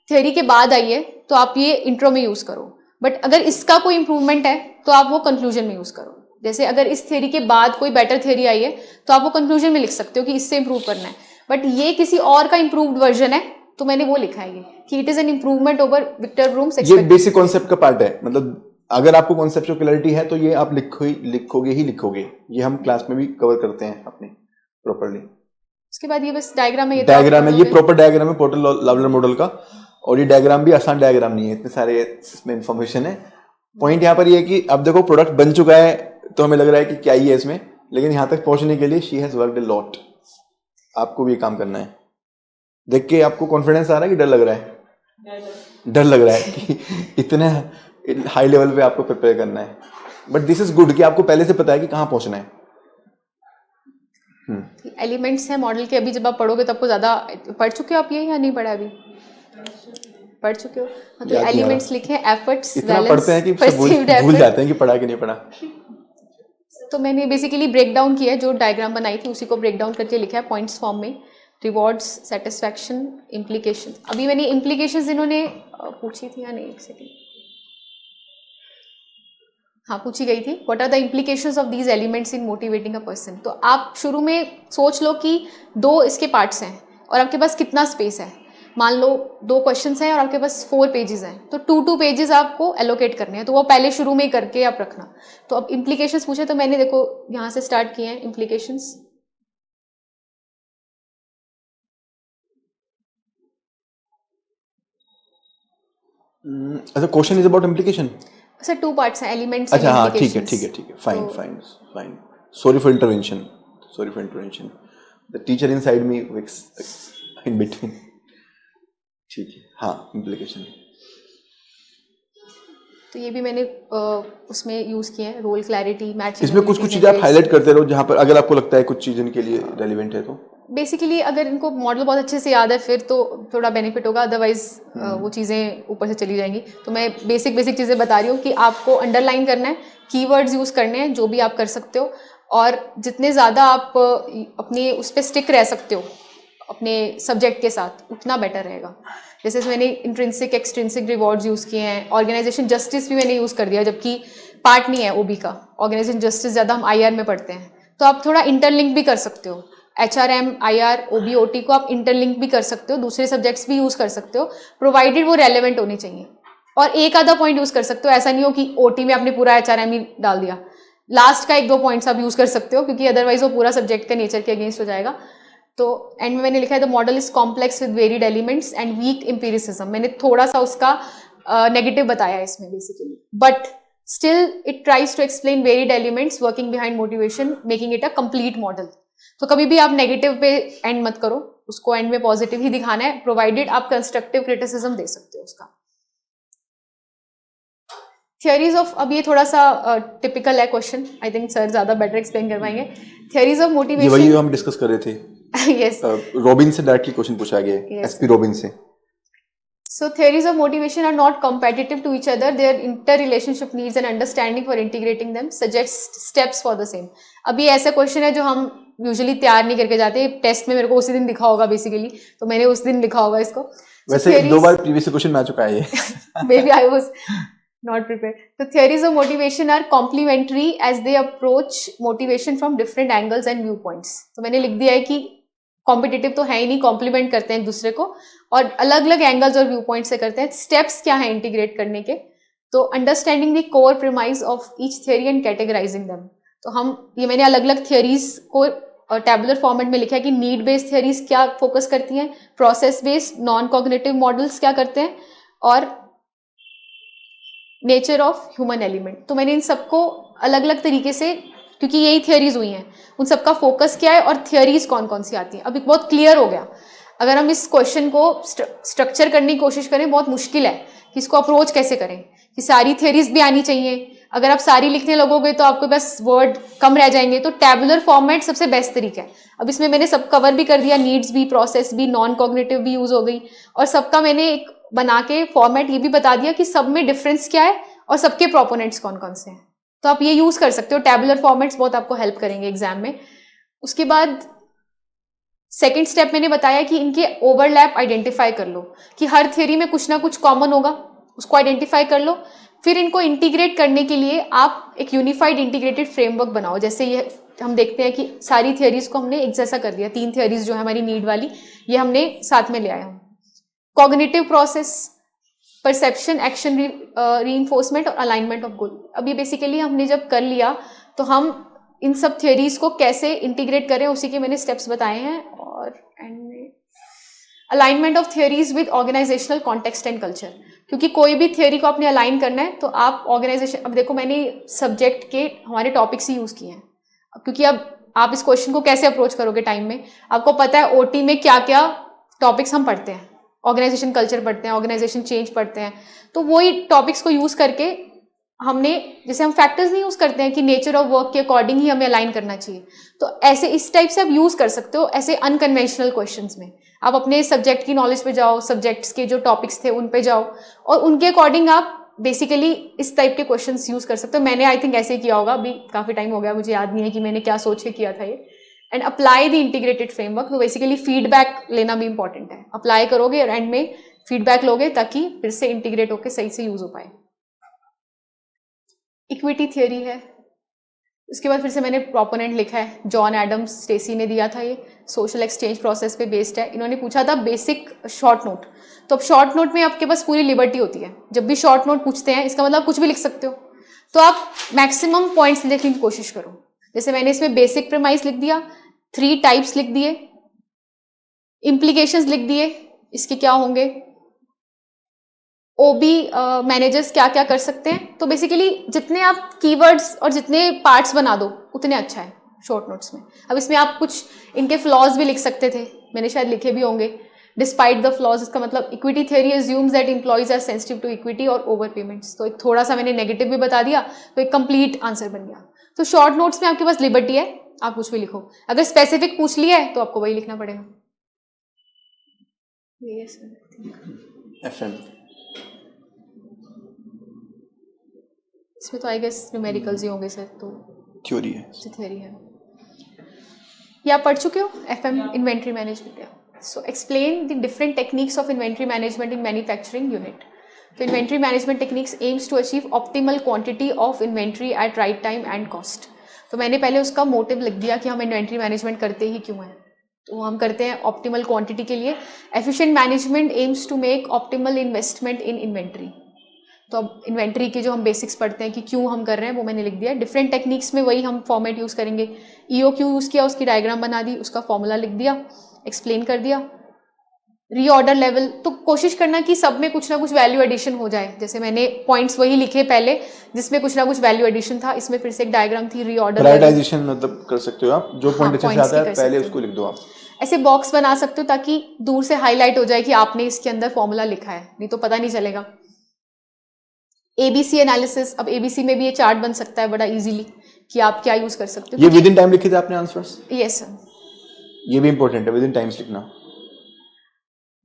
theory के बाद आई है तो आप ये intro में यूज़ करो, बट अगर इसका कोई improvement है तो आप वो conclusion में यूज़ करो। जैसे अगर इस theory के बाद कोई better theory आई है तो आप वो conclusion में लिख सकते हो कि इससे improve करना है, बट ये किसी और का improved version है तो मैंने वो लिखा है ये कि it is an improvement over Victor Vroom's. ये बेसिक कॉन्सेप्ट का पार्ट है, मतलब अगर आपको कॉन्सेप्चुअल क्लैरिटी है तो ये आप लिखोगे। ये हम क्लास में भी कवर करते हैं अपने प्रॉपर्ली। उसके बाद ये बस डायग्राम है, ये डायग्राम है, ये प्रॉपर डायग्राम है पोर्टर लावलर मॉडल का। और ये डायग्राम भी आसान डायग्राम नहीं है, इतने सारे इसमें इंफॉर्मेशन है। पॉइंट यहाँ पर ये है कि अब देखो प्रोडक्ट बन चुका है तो हमें लग रहा है कि क्या ही है इसमें, लेकिन यहाँ तक पहुंचने के लिए she has worked a lot. आपको भी काम करना है। देख के आपको कॉन्फिडेंस आ रहा है कि डर लग रहा है? डर लग रहा है कि इतने हाई लेवल पे आपको प्रिपेयर करना है, बट दिस इज गुड कि आपको पहले से पता है कि कहाँ पहुंचना है। एलिमेंट्स हैं मॉडल के, अभी जब आप पढ़ोगे तब आपको ज्यादा पढ़ चुके हो आप ये या नहीं पढ़ा? अभी पढ़ चुके हो? हाँ, तो एलिमेंट्स लिखे हैं, एफर्ट्स, इतना पढ़ते हैं कि भूल जाते हैं कि पढ़ा कि नहीं पढ़ा। तो मैंने बेसिकली ब्रेक डाउन किया है, जो डायग्राम बनाई थी उसी को ब्रेक डाउन करके लिखा है पॉइंट्स फॉर्म में। Rewards, satisfaction, implication. अभी मैंने इम्प्लीकेशंस इन्होंने पूछी थी या नहीं, एक सेकेंड, हाँ पूछी गई थी। What are the implications of these elements in motivating a person. तो आप शुरू में सोच लो कि 2 इसके पार्ट्स हैं और आपके पास कितना स्पेस है। मान लो 2 क्वेश्चंस हैं और आपके पास 4 पेजेस हैं, तो 2 पेजेस आपको एलोकेट करने हैं, तो वो पहले शुरू में ही करके आप रखना। तो अब इम्प्लीकेशंस पूछे तो मैंने देखो यहाँ से स्टार्ट किए हैं इम्प्लीकेशंस। अच्छा, question is about implication. Sir 2 parts हैं, एलिमेंट्स। अच्छा हाँ, ठीक है, fine. Sorry for intervention. The teacher inside me in between. ठीक है, हाँ, इम्प्लीकेशन। तो ये भी मैंने उसमें यूज किए हैं, रोल क्लैरिटी, मैचिंग। इसमें कुछ चीजें आप हाईलाइट करते रहो जहाँ पर अगर आपको लगता है कुछ चीज इनके लिए रेलिवेंट है तो। बेसिकली अगर इनको मॉडल बहुत अच्छे से याद है फिर तो थोड़ा बेनिफिट होगा, अदरवाइज वो चीज़ें ऊपर से चली जाएंगी। तो मैं बेसिक चीज़ें बता रही हूँ कि आपको अंडरलाइन करना है, कीवर्ड्स यूज़ करने हैं जो भी आप कर सकते हो, और जितने ज़्यादा आप अपने उस पर स्टिक रह सकते हो अपने सब्जेक्ट के साथ उतना बेटर रहेगा। जैसे मैंने इंट्रिंसिक एक्सट्रिंसिक रिवॉर्ड्स यूज़ किए हैं। ऑर्गेनाइजेशन जस्टिस भी मैंने यूज़ कर दिया, जबकि पार्ट नहीं है ओबी का। ऑर्गेनाइजेशन जस्टिस ज़्यादा हम IR में पढ़ते हैं, तो आप थोड़ा इंटरलिंक भी कर सकते हो। HRM, IR, OB, OT को आप इंटरलिंक भी कर सकते हो, दूसरे सब्जेक्ट्स भी यूज़ कर सकते हो, प्रोवाइडेड वो रेलेवेंट होने चाहिए। और एक आधा पॉइंट यूज़ कर सकते हो, ऐसा नहीं हो कि OT में आपने पूरा HRM ही डाल दिया। लास्ट का 1-2 पॉइंट्स आप यूज़ कर सकते हो, क्योंकि अदरवाइज वो पूरा सब्जेक्ट का नेचर के अगेंस्ट हो जाएगा। तो एंड में मैंने लिखा है the model is complex with varied elements and weak empiricism. मैंने थोड़ा सा उसका नेगेटिव बताया है इसमें basically, but still it tries to explain varied elements working behind motivation, making it a complete model. तो कभी भी आप नेगेटिव पे एंड मत करो, उसको एंड में पॉजिटिव ही दिखाना है, प्रोवाइडेड आप कंस्ट्रक्टिव क्रिटिसिज्म दे सकते हो उसका। थियरीज ऑफ, अब ये थोड़ा सा टिपिकल है क्वेश्चन, आई थिंक सर ज्यादा बेटर एक्सप्लेन कर पाएंगे। थियरीज ऑफ मोटिवेशन, वही हम डिस्कस कर रहे थे। yes. रॉबिन से डायरेक्टली क्वेश्चन पूछा गया है, Yes. SP रॉबिन से। So theories of motivation are not competitive to each other. Their interrelationship needs an understanding for integrating them. Suggest steps for the same. अब ये ऐसा क्वेश्चन है जो हम यूजुअली तैयार नहीं करके जाते, टेस्ट में मेरे को उसी दिन लिखा होगा बेसिकली, तो मैंने उस दिन लिखा होगा इसको। वैसे 2 बार प्रीवियस क्वेश्चन में आ चुका है ये. Maybe I was not prepared. So theories of motivation are complementary as they approach motivation from different angles and viewpoints. तो मैंने लिख दिया है कि कॉम्पिटिटिव तो है ही नहीं, कॉम्प्लीमेंट करते हैं एक दूसरे को और अलग अलग एंगल्स और व्यू पॉइंट से करते हैं. स्टेप्स क्या है इंटीग्रेट करने के? तो understanding the core premise of each theory and categorising them. तो मैंने अलग अलग थियरीज को टैबुलर फॉर्मेट में लिखा है कि नीड बेस्ड थियरीज क्या फोकस करती हैं, process based non cognitive models क्या करते हैं और नेचर ऑफ ह्यूमन एलिमेंट. तो मैंने इन सबको अलग अलग तरीके से, क्योंकि यही थियरीज हुई हैं, उन सबका फोकस क्या है और थियरीज कौन कौन सी आती हैं. अभी बहुत क्लियर हो गया. अगर हम इस क्वेश्चन को स्ट्रक्चर करने की कोशिश करें, बहुत मुश्किल है कि इसको अप्रोच कैसे करें, कि सारी थियरीज भी आनी चाहिए. अगर आप सारी लिखने लगोगे तो आपके पास वर्ड कम रह जाएंगे. तो टैबुलर फॉर्मेट सबसे बेस्ट तरीका है. अब इसमें मैंने सब कवर भी कर दिया, नीड्स भी, प्रोसेस भी, नॉन कॉग्निटिव भी यूज हो गई और सबका मैंने एक बना के फॉर्मेट ये भी बता दिया कि सब में डिफरेंस क्या है और सबके प्रोपोनेंट्स कौन कौन से हैं. तो आप ये यूज कर सकते हो. टैबुलर फॉर्मेट्स बहुत आपको हेल्प करेंगे एग्जाम में. उसके बाद सेकेंड स्टेप मैंने बताया कि इनके ओवरलैप आइडेंटिफाई कर लो, कि हर थियरी में कुछ ना कुछ कॉमन होगा, उसको आइडेंटिफाई कर लो. फिर इनको इंटीग्रेट करने के लिए आप एक यूनिफाइड इंटीग्रेटेड फ्रेमवर्क बनाओ. जैसे ये हम देखते हैं कि सारी थियरीज को हमने एक जैसा कर दिया. 3 थियरीज जो है हमारी नीड वाली, ये हमने साथ में ले आया. Cognitive process, perception, action reinforcement और अलाइनमेंट ऑफ गोल. अभी बेसिकली हमने जब कर लिया तो हम इन सब थियरीज को कैसे इंटीग्रेट करें उसी के मैंने स्टेप्स बताए हैं. और एंड में alignment of theories with organisational context and culture, क्योंकि कोई भी थियरी को आपने अलाइन करना है तो आप ऑर्गेनाइजेशन, अब देखो मैंने सब्जेक्ट के हमारे टॉपिक्स ही यूज किए हैं. क्योंकि अब आप इस क्वेश्चन को कैसे अप्रोच करोगे टाइम में, आपको पता है ओटी में क्या क्या टॉपिक्स हम पढ़ते हैं, ऑर्गेनाइजेशन कल्चर पढ़ते हैं, ऑर्गेनाइजेशन चेंज पढ़ते हैं. तो वही टॉपिक्स को यूज करके हमने, जैसे हम फैक्टर्स नहीं यूज करते हैं कि नेचर ऑफ वर्क के अकॉर्डिंग ही हमें अलाइन करना चाहिए, तो ऐसे इस टाइप से आप यूज कर सकते हो. ऐसे अनकन्वेंशनल क्वेश्चंस में आप अपने सब्जेक्ट की नॉलेज पे जाओ, सब्जेक्ट्स के जो टॉपिक्स थे उन पे जाओ और उनके अकॉर्डिंग आप बेसिकली इस टाइप के क्वेश्चंस यूज कर सकते हो. मैंने आई थिंक ऐसे किया होगा. अभी काफी टाइम हो गया, मुझे याद नहीं है कि मैंने क्या सोच के किया था ये. And apply the integrated framework. तो बेसिकली फीडबैक लेना भी इंपॉर्टेंट है. अप्लाई करोगे और एंड में फीडबैक लोगे ताकि फिर से इंटीग्रेट होकर सही से यूज हो पाए. इक्विटी थियरी है. इसके बाद फिर से मैंने प्रोपोनेंट लिखा है, जॉन एडम्स स्टेसी ने दिया था. ये सोशल एक्सचेंज प्रोसेस पे बेस्ड है. इन्होंने पूछा था बेसिक शॉर्ट नोट. तो अब शॉर्ट नोट में आपके पास पूरी लिबर्टी होती है. जब भी शॉर्ट नोट पूछते हैं इसका मतलब कुछ भी लिख सकते हो, तो आप मैक्सिमम पॉइंट्स लिखने की कोशिश करो. जैसे मैंने इसमें बेसिक प्रीमाइस लिख दिया, 3 टाइप्स लिख दिए, इम्प्लीकेशंस लिख दिए इसके क्या होंगे, ओबी मैनेजर्स क्या क्या कर सकते हैं. तो बेसिकली जितने आप कीवर्ड्स और जितने पार्ट्स बना दो उतने अच्छा है शॉर्ट नोट्स में. अब इसमें आप कुछ इनके फ्लॉज भी लिख सकते थे, मैंने शायद लिखे भी होंगे. डिस्पाइट द फ्लॉज, इसका मतलब equity theory assumes that employees are sensitive to equity और ओवर पेमेंट्स. तो एक थोड़ा सा मैंने नेगेटिव भी बता दिया, तो एक कंप्लीट आंसर बन गया. तो शॉर्ट नोट्स में आपके पास लिबर्टी है, आप कुछ भी लिखो. अगर स्पेसिफिक पूछ लिया है तो आपको वही लिखना पड़ेगा. FM. इसमें तो आई गेस न्यूमेरिकल्स ही होंगे सर. तो थ्योरी है. थियरी है, ये आप पढ़ चुके हो. FM inventory management. So explain the different techniques of inventory management in manufacturing unit. तो inventory management techniques aims to achieve optimal quantity of inventory at right time and cost. तो मैंने पहले उसका मोटिव लिख दिया कि हम इन्वेंट्री मैनेजमेंट करते ही क्यों हैं. तो हम करते हैं ऑप्टिमल क्वांटिटी के लिए. Efficient management aims to make optimal investment in inventory. तो अब इन्वेंट्री के जो हम बेसिक्स पढ़ते हैं कि क्यों हम कर रहे हैं वो मैंने लिख दिया. डिफरेंट टेक्निक्स में वही हम फॉर्मेट यूज़ करेंगे. EOQ यूज़ किया, उसकी डायग्राम बना दी, उसका फॉर्मूला लिख दिया, एक्सप्लेन कर दिया. रीऑर्डर लेवल, तो कोशिश करना कि सब में कुछ ना कुछ वैल्यू एडिशन हो जाए. जैसे मैंने पॉइंट्स वही लिखे पहले जिसमें कुछ ना कुछ वैल्यू एडिशन था. इसमें फिर से एक डायग्राम थी रीऑर्डर. प्रायोरिटाइजेशन मतलब कर सकते हो आप, जो पॉइंट अच्छे से आता है पहले उसको लिख दो. आप ऐसे बॉक्स बना सकते हो ताकि दूर से हाईलाइट हो जाए कि आपने इसके अंदर फॉर्मूला लिखा है, नहीं तो पता नहीं चलेगा. ABC analysis. अब ABC में भी ये चार्ट बन सकता है बड़ा इजीली कि आप क्या यूज कर सकते हो. ये विद इन टाइम लिखे थे आपने आंसर्स? Yes sir. ये भी इंपॉर्टेंट है, विद इन टाइम्स लिखना.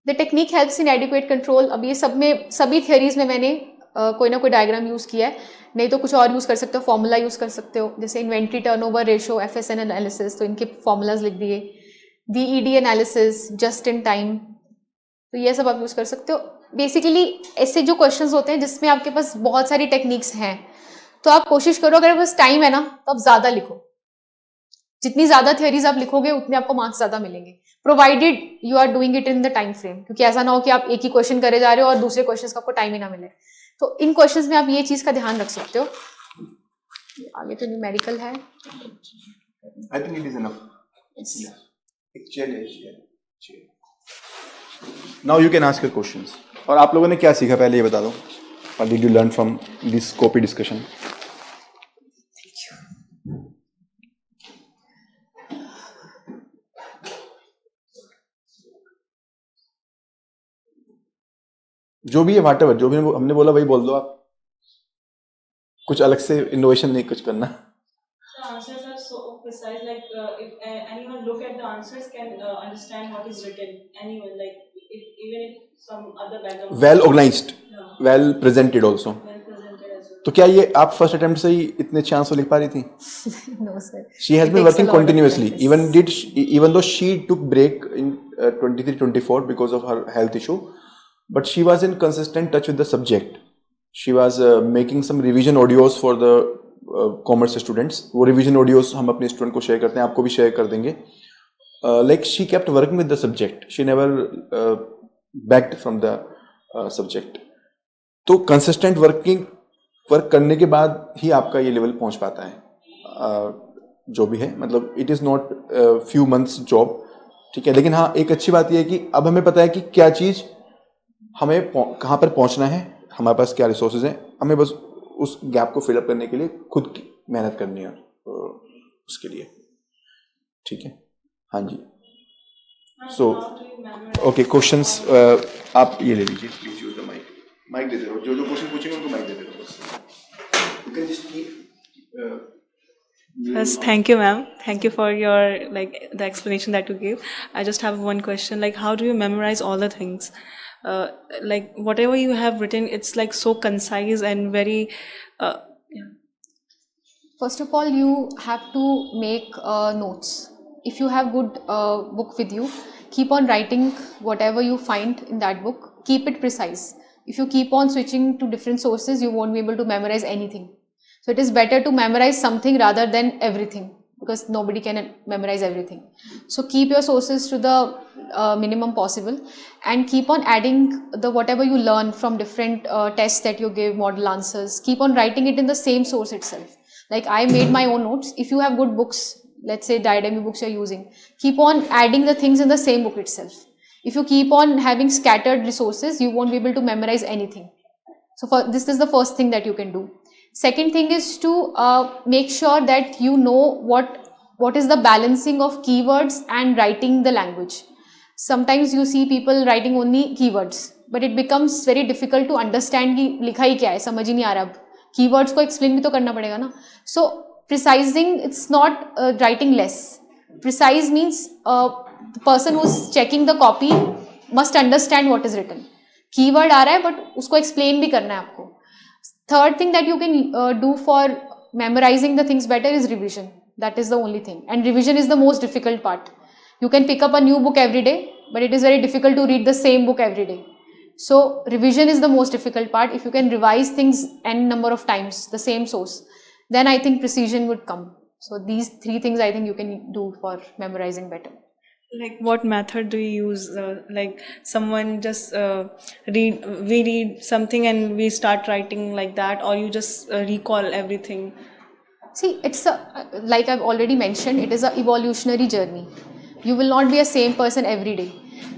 The technique helps in adequate control. अब ये सब में सभी थियरीज में मैंने कोई ना कोई डायग्राम यूज किया है, नहीं तो कुछ और यूज कर सकते हो, फॉर्मूला यूज कर सकते हो. जैसे inventory turnover ratio, FSN analysis, तो इनके फॉर्मूलाज लिख दिए. DED analysis, just in time, तो ये सब आप यूज़ कर सकते हो. बेसिकली ऐसे जो क्वेश्चंस होते हैं जिसमें आपके पास बहुत सारी टेक्निक्स हैं, तो आप कोशिश करो, अगर आपके पास टाइम है ना तो आप ज़्यादा लिखो. जितनी ज़्यादा थियरीज आप लिखोगे उतने आपको मार्क्स ज़्यादा मिलेंगे, provided you are doing it in the time frame. क्योंकि ऐसा ना हो कि आप एक ही क्वेश्चन करे जा रहे हो और दूसरे क्वेश्चन का आपको टाइम ही ना मिले. तो इन क्वेश्चंस में आप ये चीज़ का ध्यान रख सकते हो. आगे तो न्यूमेरिकल है. I think it is enough. Yeah. एक chair है, chair. Now you can ask your questions. और आप लोगों ने क्या सीखा पहले ये बता दो. What did you learn from this copy discussion? जो भी है whatever, जो भी हमने बोला वही बोल दो आप. कुछ अलग से इनोवेशन नहीं कुछ करना. The answers are so precise. Like if anyone look at the answers, can understand what is written. Anyone, like even if some other background. Well organized, Yeah. well presented also. Well presented as well. तो क्या ये आप first attempt से ही इतने अच्छे answer लिख पा रही थी? No sir. She has It been takes a working lot of continuously. practice. Even though she took break in 23-24 because of her health issue, but she was in consistent touch with the subject. She was making some revision audios for the commerce students. वो revision audios हम अपने student को share करते हैं, आपको भी share कर देंगे. Like she kept working with the subject. She never backed from the subject. तो consistent वर्क करने के बाद ही आपका ये लेवल पहुंच पाता है. जो भी है मतलब it is not few months job, ठीक है. लेकिन हाँ एक अच्छी बात ये है कि अब हमें पता है कि क्या चीज़ हमें कहाँ पर पहुंचना है, हमारे पास क्या रिसोर्सेज हैं, हमें बस उस गैप को फिलअप करने के लिए खुद की मेहनत करनी है उसके लिए, ठीक है. हाँ जी. सो ओके क्वेश्चंस आप ये ले लीजिए प्लीज. यूज द माइक दे दे रहो. जो क्वेश्चन पूछेंगे उनको माइक दे दे रहो. You can just keep. Yes, thank you, ma'am. Thank you for your the explanation that you gave. I just have one question. Like, how do you memorize all the things? Like whatever you have written, it's like so concise and very. Yeah. First of all, you have to make notes. If you have good book with you, keep on writing whatever you find in that book. Keep it precise. If you keep on switching to different sources, you won't be able to memorize anything. So it is better to memorize something rather than everything, because nobody can memorize everything. So keep your sources to the minimum possible, and keep on adding the whatever you learn from different tests that you give, model answers. Keep on writing it in the same source itself. Like I made my own notes. If you have good books, let's say Diademy books you're using, keep on adding the things in the same book itself. If you keep on having scattered resources, you won't be able to memorize anything. So this is the first thing that you can do. Second thing is to make sure that you know what is the balancing of keywords and writing the language. Sometimes you see people writing only keywords, but it becomes very difficult to understand कि लिखा ही क्या है, समझ ही नहीं आ रहा. अब keywords को explain भी तो करना पड़ेगा ना. So precising, it's not writing less. Precise means the person who's checking the copy must understand what is written. Keyword आ रहा है but उसको explain भी करना है आपको. Third thing that you can do for memorizing the things better is revision. That is the only thing, and revision is the most difficult part. You can pick up a new book every day, but it is very difficult to read the same book every day. So revision is the most difficult part. If you can revise things n number of times, the same source, then I think precision would come. So these three things I think you can do for memorizing better. Like what method do you use? Like someone just we read something and we start writing like that, or you just recall everything? See, it's like I've already mentioned, it is an evolutionary journey. You will not be a same person every day.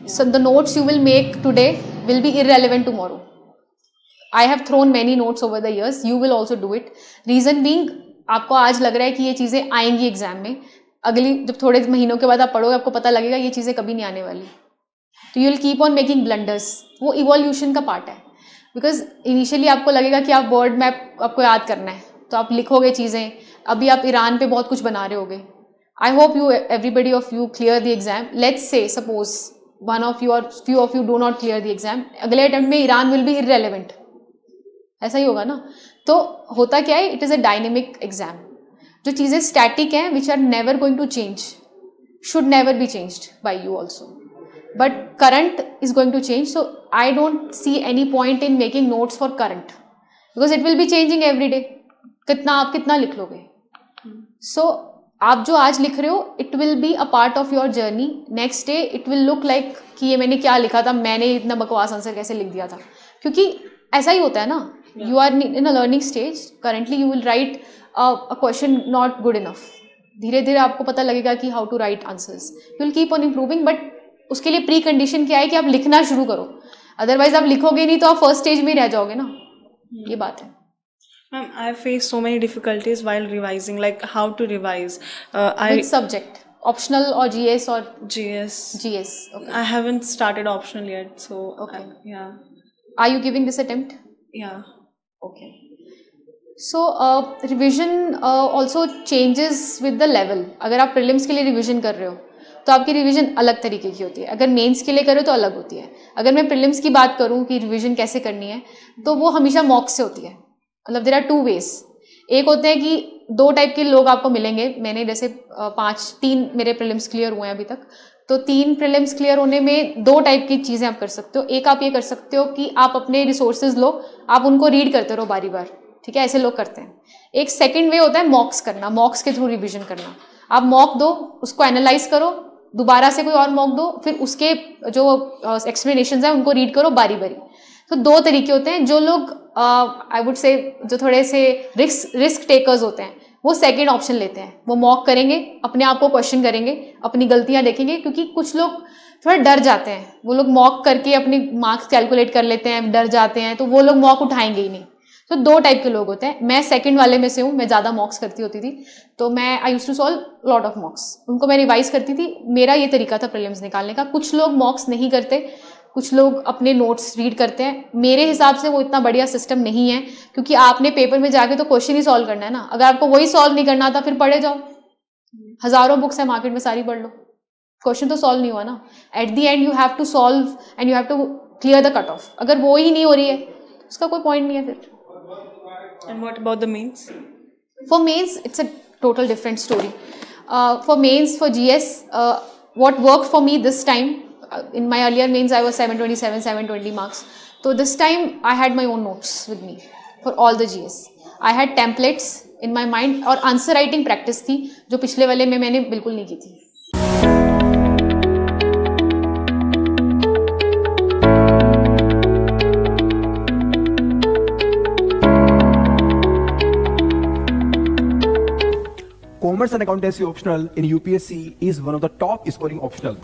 So the notes you will make today will be irrelevant tomorrow. I have thrown many notes over the years. You will also do it. Reason being, आपको आज लग रहा है कि ये चीज़ें आएंगी exam में, अगली जब थोड़े महीनों के बाद आप पढ़ोगे आपको पता लगेगा ये चीज़ें कभी नहीं आने वाली. तो you will keep on making blunders. वो इवोल्यूशन का पार्ट है. बिकॉज इनिशियली आपको लगेगा कि आप वर्ड मैप आपको याद करना है, तो आप लिखोगे चीज़ें. अभी आप ईरान पे बहुत कुछ बना रहे होगे. I hope you everybody of you clear the exam. Let's say suppose one of you और few of you do not clear the exam. अगले अटेम्प्ट में ईरान विल बी इररेलेवेंट. ऐसा ही होगा ना. तो होता क्या है, it is a dynamic exam. जो चीज़ें स्टैटिक हैं which are never going to change should never be changed by you also. but current is going to change, so I don't see any point in making notes for current because it will be changing every day. आप कितना लिख लोगे? So आप जो आज लिख रहे हो it will be a part of your journey. Next day it will look like कि ये मैंने क्या लिखा था, मैंने इतना बकवास आंसर कैसे लिख दिया था, क्योंकि ऐसा ही होता है ना. You are in a learning stage. Currently you will write a question not good enough. धीरे धीरे आपको पता लगेगा कि how to write answers. You will keep on improving, but उसके लिए प्री कंडीशन क्या है कि आप लिखना शुरू करो. अदरवाइज आप लिखोगे नहीं तो आप फर्स्ट स्टेज में ही रह जाओगे ना. ये बात है. Ma'am, I face so many difficulties while revising, like how to revise. Which subject? Optional or GS or GS. GS? Okay. I haven't started optional yet, so Okay. yeah, Are you giving this attempt? yeah. Okay. So revision also changes with the level. अगर आप prelims के लिए revision कर रहे हो तो आपकी revision अलग तरीके की होती है. अगर मेंस के लिए करो तो अलग होती है. अगर मैं प्रीलिम्स की बात करूं कि रिवीजन कैसे करनी है तो वो हमेशा मॉक से होती है. मतलब देयर आर टू वेज. एक होते हैं कि दो टाइप के लोग आपको मिलेंगे. मैंने जैसे 3 मेरे प्रीलिम्स क्लियर हुए हैं अभी तक, तो 3 प्रीलिम्स क्लियर होने में 2 टाइप की चीज़ें आप कर सकते हो. एक आप ये कर सकते हो कि आप अपने रिसोर्सेज लो, आप उनको रीड करते रहो बारी बार. ठीक है, ऐसे लोग करते हैं. एक सेकेंड वे होता है मॉक्स करना, मॉक्स के थ्रू रिविजन करना. आप मॉक दो, उसको एनालाइज करो, दोबारा से कोई और मॉक दो, फिर उसके जो एक्सप्लेनेशंस हैं उनको रीड करो बारी बारी. तो 2 तरीके होते हैं. जो लोग आई वुड से जो थोड़े से रिस्क टेकर्स होते हैं वो सेकंड ऑप्शन लेते हैं. वो मॉक करेंगे, अपने आप को क्वेश्चन करेंगे, अपनी गलतियां देखेंगे, क्योंकि कुछ लोग थोड़ा डर जाते हैं. वो लोग मॉक करके अपनी मार्क्स कैलकुलेट कर लेते हैं, डर जाते हैं, तो वो लोग मॉक उठाएंगे ही नहीं. तो 2 टाइप के लोग होते हैं. मैं सेकंड वाले में से हूँ. मैं ज़्यादा मॉक्स करती होती थी, तो मैं I used to solve lot of mocks. उनको मैं रिवाइज करती थी. मेरा ये तरीका था प्रीलिम्स निकालने का. कुछ लोग मॉक्स नहीं करते, कुछ लोग अपने नोट्स रीड करते हैं. मेरे हिसाब से वो इतना बढ़िया सिस्टम नहीं है, क्योंकि आपने पेपर में जाके तो क्वेश्चन ही सॉल्व करना है ना. अगर आपको वही सॉल्व नहीं करना था फिर पढ़े जाओ. हजारों बुक्स है मार्केट में, सारी पढ़ लो, क्वेश्चन तो सॉल्व नहीं हुआ ना. At the end you have to solve and you have to clear the cut off. अगर वो ही नहीं हो रही है उसका कोई पॉइंट नहीं है फिर. And what about the mains? For mains, it's a total different story. For mains, for GS, what worked for me this time, in my earlier mains I was 727, 720 marks. So this time I had my own notes with me for all the GS. I had templates in my mind और answer writing practice थी जो पिछले वाले में मैंने बिल्कुल नहीं की थी. Commerce and accountancy optional in UPSC is one of the top scoring optional.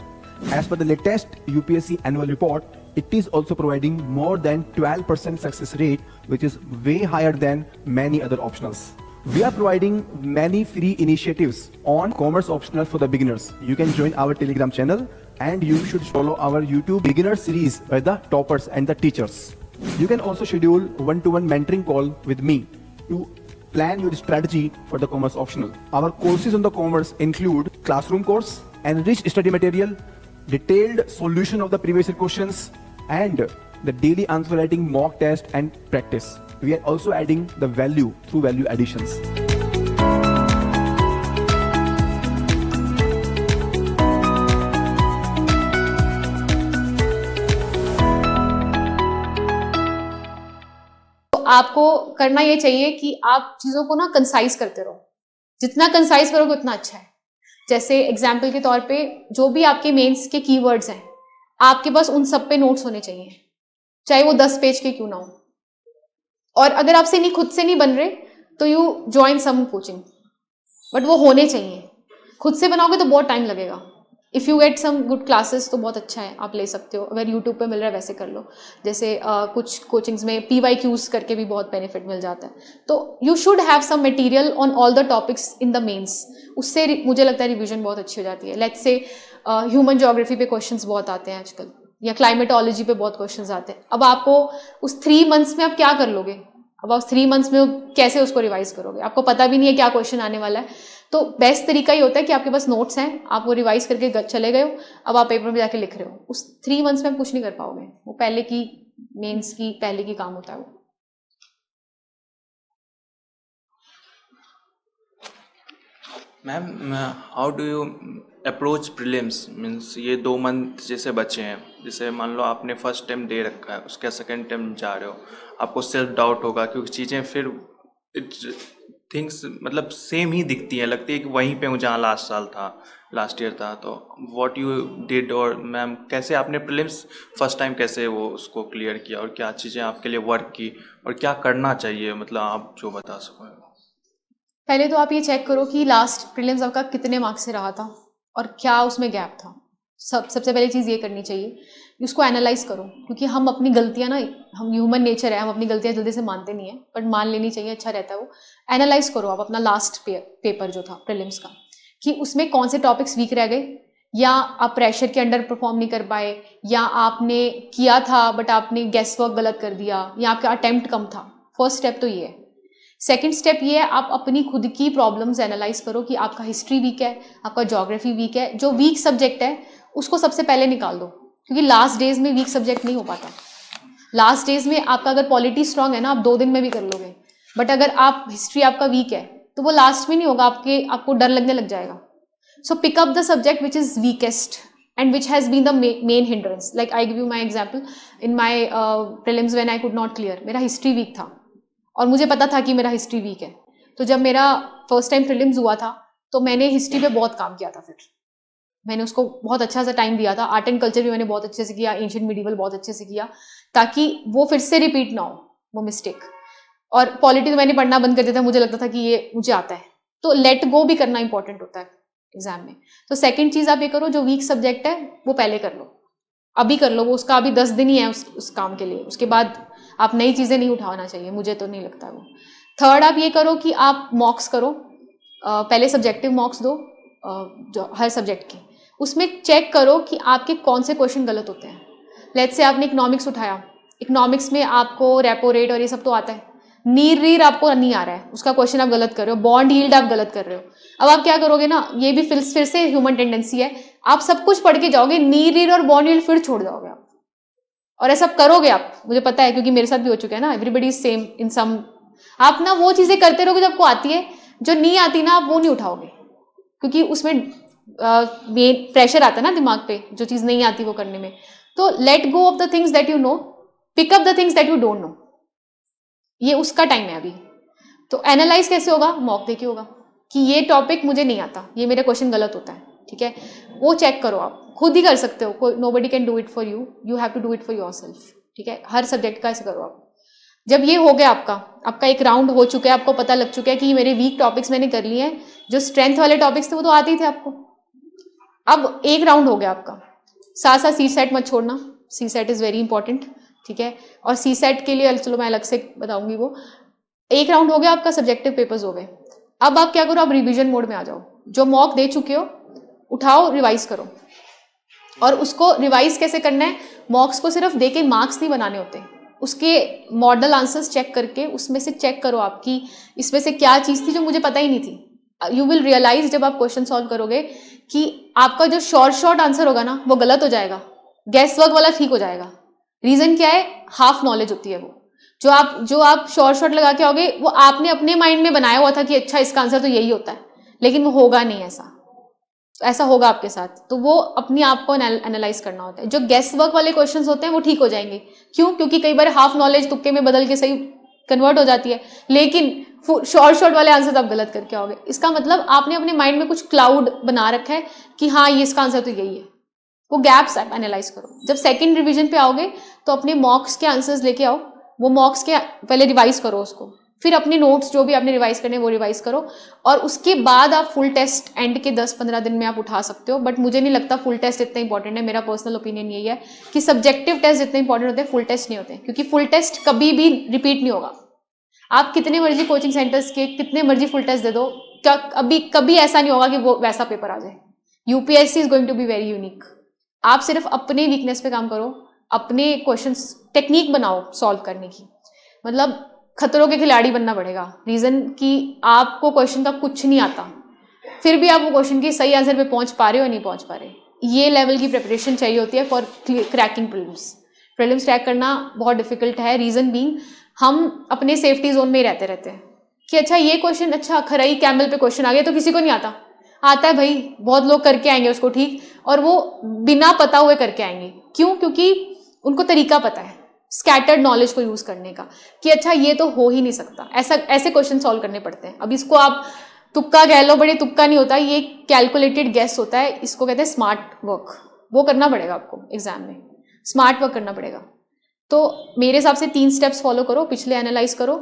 As per the latest UPSC annual report, it is also providing more than 12% success rate, which is way higher than many other optionals. We are providing many free initiatives on commerce optional for the beginners. You can join our Telegram channel and you should follow our YouTube beginner series by the toppers and the teachers. You can also schedule one-to-one mentoring call with me to plan your strategy for the commerce optional. Our courses on the commerce include classroom course, enriched study material, detailed solution of the previous year questions, and the daily answer writing mock test and practice. We are also adding the value through value additions. आपको करना ये चाहिए कि आप चीज़ों को ना concise करते रहो. जितना कंसाइज करोगे उतना अच्छा है. जैसे एग्जाम्पल के तौर पे जो भी आपके मेंस के कीवर्ड्स हैं, आपके पास उन सब पे नोट्स होने चाहिए, चाहे वो 10 पेज के क्यों ना हो. और अगर आपसे नहीं, खुद से नहीं बन रहे, तो you join some coaching, but वो होने चाहिए. खुद से बनाओगे तो बहुत टाइम लगेगा. If you get some good classes तो बहुत अच्छा है, आप ले सकते हो. अगर यूट्यूब पे मिल रहा है वैसे कर लो. जैसे कुछ कोचिंग्स में PYQs करके भी बहुत बेनिफिट मिल जाता है. तो you should have some material on all the topics in the mains. उससे मुझे लगता है रिवीजन बहुत अच्छी हो जाती है. लेट्स से ह्यूमन ज्योग्राफी पे क्वेश्चंस बहुत आते हैं आजकल, या क्लाइमेटोलॉजी पे बहुत क्वेश्चंस आते हैं. अब आपको उस 3 मंथ्स में आप क्या कर लोगे? अब आप 3 मंथ्स में कैसे उसको रिवाइज करोगे? आपको पता भी नहीं है क्या क्वेश्चन आने वाला है. तो बेस्ट तरीका ही होता है कि आपके पास नोट्स हैं, आप वो रिवाइज करके चले गए हो, अब आप पेपर में जाके लिख रहे हो. उस 3 मंथ्स में आप कुछ नहीं कर पाओगे. वो पहले की मेंस की पहले की काम होता है वो. Ma'am, how do you approach prelims? Means ये 2 मंथ जैसे बचे हैं, जैसे मान लो आपने फर्स्ट अटेम्प्ट दे रखा है, उसका सेकंड अटेम्प्ट जा रहे हो, आपको सेल्फ डाउट होगा क्योंकि चीज़ें फिर थिंग्स मतलब सेम ही दिखती हैं, लगती है कि वहीं पे हूँ जहाँ लास्ट ईयर था। तो व्हाट यू डिड, और मैम कैसे आपने प्रीलिम्स फर्स्ट टाइम कैसे वो उसको क्लियर किया, और क्या चीज़ें आपके लिए वर्क की और क्या करना चाहिए, मतलब आप जो बता सको। पहले तो आप ये चेक करो कि लास्ट प्रीलिम्स आपका कितने मार्क्स से रहा था और क्या उसमें गैप था। सबसे पहले चीज़ ये करनी चाहिए, उसको एनालाइज करो, क्योंकि हम अपनी गलतियां ना, हम ह्यूमन नेचर है, हम अपनी गलतियां जल्दी से मानते नहीं है, बट मान लेनी चाहिए, अच्छा रहता है वो। एनालाइज करो आप अपना लास्ट पेपर जो था प्रीलिम्स का, कि उसमें कौन से टॉपिक्स वीक रह गए, या आप प्रेशर के अंडर परफॉर्म नहीं कर पाए, या आपने किया था बट आपने गेस वर्क गलत कर दिया, या आपका अटेम्प्ट कम था। फर्स्ट स्टेप तो ये है। सेकेंड स्टेप ये है, आप अपनी खुद की प्रॉब्लम्स एनालाइज करो कि आपका हिस्ट्री वीक है, आपका ज्योग्राफी वीक है, जो वीक सब्जेक्ट है उसको सबसे पहले निकाल दो, क्योंकि लास्ट डेज में वीक सब्जेक्ट नहीं हो पाता। लास्ट डेज में आपका अगर पॉलिटी स्ट्रांग है ना, आप 2 दिन में भी कर लोगे, बट अगर आप हिस्ट्री आपका वीक है तो वो लास्ट में नहीं होगा, आपको डर लगने लग जाएगा। So pick up the subject which is weakest and which has been the main hindrance. Like I give you my example, in my prelims when I could not clear, मेरा हिस्ट्री वीक था और मुझे पता था कि मेरा history week है। तो जब मेरा फर्स्ट टाइम प्रीलिम्स हुआ था तो मैंने हिस्ट्री पे बहुत काम किया था, फिर मैंने उसको बहुत अच्छा सा टाइम दिया था। आर्ट एंड कल्चर भी मैंने बहुत अच्छे से किया, एंशिएंट मिडिवल बहुत अच्छे से किया, ताकि वो फिर से रिपीट ना हो वो मिस्टेक। और पॉलिटी तो मैंने पढ़ना बंद कर दिया था, मुझे लगता था कि ये मुझे आता है। तो लेट गो भी करना इंपॉर्टेंट होता है एग्जाम में। तो सेकंड चीज आप ये करो, जो वीक सब्जेक्ट है वो पहले कर लो, अभी कर लो, वो उसका अभी 10 दिन ही है उस काम के लिए, उसके बाद आप नई चीजें नहीं उठाना चाहिए, मुझे तो नहीं लगता वो। थर्ड आप ये करो कि आप मॉक्स करो, पहले सब्जेक्टिव मॉक्स दो जो हर सब्जेक्ट के, उसमें चेक करो कि आपके कौन से क्वेश्चन गलत होते हैं। लेट्स से आपने इकोनॉमिक्स उठाया, इकोनॉमिक्स में आपको रेपो रेट और ये सब तो आता है, नीर रीर आपको नहीं आ रहा है, उसका क्वेश्चन आप गलत कर रहे हो, बॉन्ड यील्ड आप गलत कर रहे हो। अब आप क्या करोगे ना, ये भी फिर से ह्यूमन टेंडेंसी है, आप सब कुछ पढ़ के जाओगे, नीर रीर और बॉन्ड यील्ड फिर छोड़ जाओगे आप, और ऐसा करोगे आप, मुझे पता है क्योंकि मेरे साथ भी हो चुका है ना। एवरीबडी इज सेम इन सम। आप ना वो चीजें करते रहोगे जो आपको आती है, जो नहीं आती ना आप वो नहीं उठाओगे, क्योंकि उसमें प्रेशर आता है ना दिमाग पे, जो चीज नहीं आती वो करने में। तो let go of the things that you know, pick up the things that you don't know, ये उसका टाइम है अभी। तो एनालाइज कैसे होगा, मॉक देके होगा, कि ये टॉपिक मुझे नहीं आता, ये मेरा क्वेश्चन गलत होता है, ठीक है, वो चेक करो, आप खुद ही कर सकते हो, nobody can do it for you, you have to do it for yourself, ठीक है। हर सब्जेक्ट का ऐसे करो आप। जब ये हो गया आपका एक राउंड हो चुका है, आपको पता लग चुका है कि मेरे वीक टॉपिक्स मैंने कर लिए हैं, जो स्ट्रेंथ वाले टॉपिक्स थे वो तो आते ही थे आपको। अब एक राउंड हो गया आपका, साथ साथ सी सेट मत छोड़ना, सी सेट इज वेरी इंपॉर्टेंट, ठीक है। और सी सेट के लिए चलो मैं अलग से बताऊंगी वो। एक राउंड हो गया आपका, सब्जेक्टिव पेपर्स हो गए। अब आप क्या करो, आप रिवीजन मोड में आ जाओ, जो मॉक दे चुके हो उठाओ, रिवाइज करो। और उसको रिवाइज कैसे करना है, मॉक्स को सिर्फ दे के मार्क्स नहीं बनाने होते, उसके मॉडल आंसर्स चेक करके उसमें से चेक करो आपकी इसमें से क्या चीज थी जो मुझे पता ही नहीं थी। यू विल रियलाइज जब आप क्वेश्चन सॉल्व करोगे कि आपका जो शॉर्ट आंसर होगा ना वो गलत हो जाएगा, गैस वर्क वाला ठीक हो जाएगा। रीजन क्या है, हाफ नॉलेज होती है वो, जो आप शॉर्ट लगा के आओगे वो आपने अपने माइंड में बनाया हुआ था कि अच्छा इसका आंसर तो यही होता है, लेकिन वो होगा नहीं ऐसा होगा आपके साथ। तो वो अपने आप को एनालाइज करना होता है। जो गेस वर्क वाले क्वेश्चंस होते हैं वो ठीक हो जाएंगे, क्यों, क्योंकि कई बार हाफ नॉलेज तुक्के में बदल के सही कन्वर्ट हो जाती है, लेकिन शॉर्ट वाले आंसर आप गलत करके आओगे। इसका मतलब आपने अपने माइंड में कुछ क्लाउड बना रखा है कि हाँ ये इसका आंसर तो यही है। वो गैप्स आप एनालाइज करो। जब सेकंड रिवीजन पे आओगे तो अपने मॉक्स के आंसर्स लेके आओ, वो मॉक्स के पहले रिवाइज करो उसको, फिर अपने नोट्स जो भी आपने रिवाइज करने वो रिवाइज करो, और उसके बाद आप फुल टेस्ट एंड के 10-15 दिन में आप उठा सकते हो। बट मुझे नहीं लगता फुल टेस्ट इतना इंपॉर्टेंट है, मेरा पर्सनल ओपिनियन यही है कि सब्जेक्टिव टेस्ट जितने इंपॉर्टेंट होते हैं फुल टेस्ट नहीं होते, क्योंकि फुल टेस्ट कभी भी रिपीट नहीं होगा। आप कितने मर्जी कोचिंग सेंटर्स के कितने मर्जी फुल टेस्ट दे दो, कभी ऐसा नहीं होगा कि वो वैसा पेपर आ जाए। UPSC is going to be very unique. आप सिर्फ अपने वीकनेस पे काम करो, अपने क्वेश्चंस टेक्निक बनाओ सॉल्व करने की, मतलब खतरों के खिलाड़ी बनना पड़ेगा। रीजन कि आपको क्वेश्चन का कुछ नहीं आता, फिर भी आप वो क्वेश्चन की सही आंसर पे पहुंच पा रहे हो या नहीं पहुंच पा रहे, ये लेवल की प्रिपरेशन चाहिए होती है फॉर क्रैकिंग प्रीलिम्स क्रैक करना बहुत डिफिकल्ट है। रीजन बीइंग हम अपने सेफ्टी जोन में ही रहते हैं कि अच्छा ये क्वेश्चन, अच्छा खराई कैमल पे क्वेश्चन आ गया तो किसी को नहीं आता, आता है भाई, बहुत लोग करके आएंगे उसको ठीक, और वो बिना पता हुए करके आएंगे। क्यों? क्योंकि उनको तरीका पता है स्कैटर्ड नॉलेज को यूज करने का, कि अच्छा ये तो हो ही नहीं सकता, ऐसे क्वेश्चन सॉल्व करने पड़ते हैं। अब इसको आप तुक्का कह लो, बड़े तुक्का नहीं होता, ये कैलकुलेटेड गेस होता है, इसको कहते हैं स्मार्ट वर्क। वो करना पड़ेगा आपको एग्जाम में, स्मार्ट वर्क करना पड़ेगा। तो मेरे हिसाब से 3 स्टेप्स फॉलो करो, पिछले एनालाइज करो,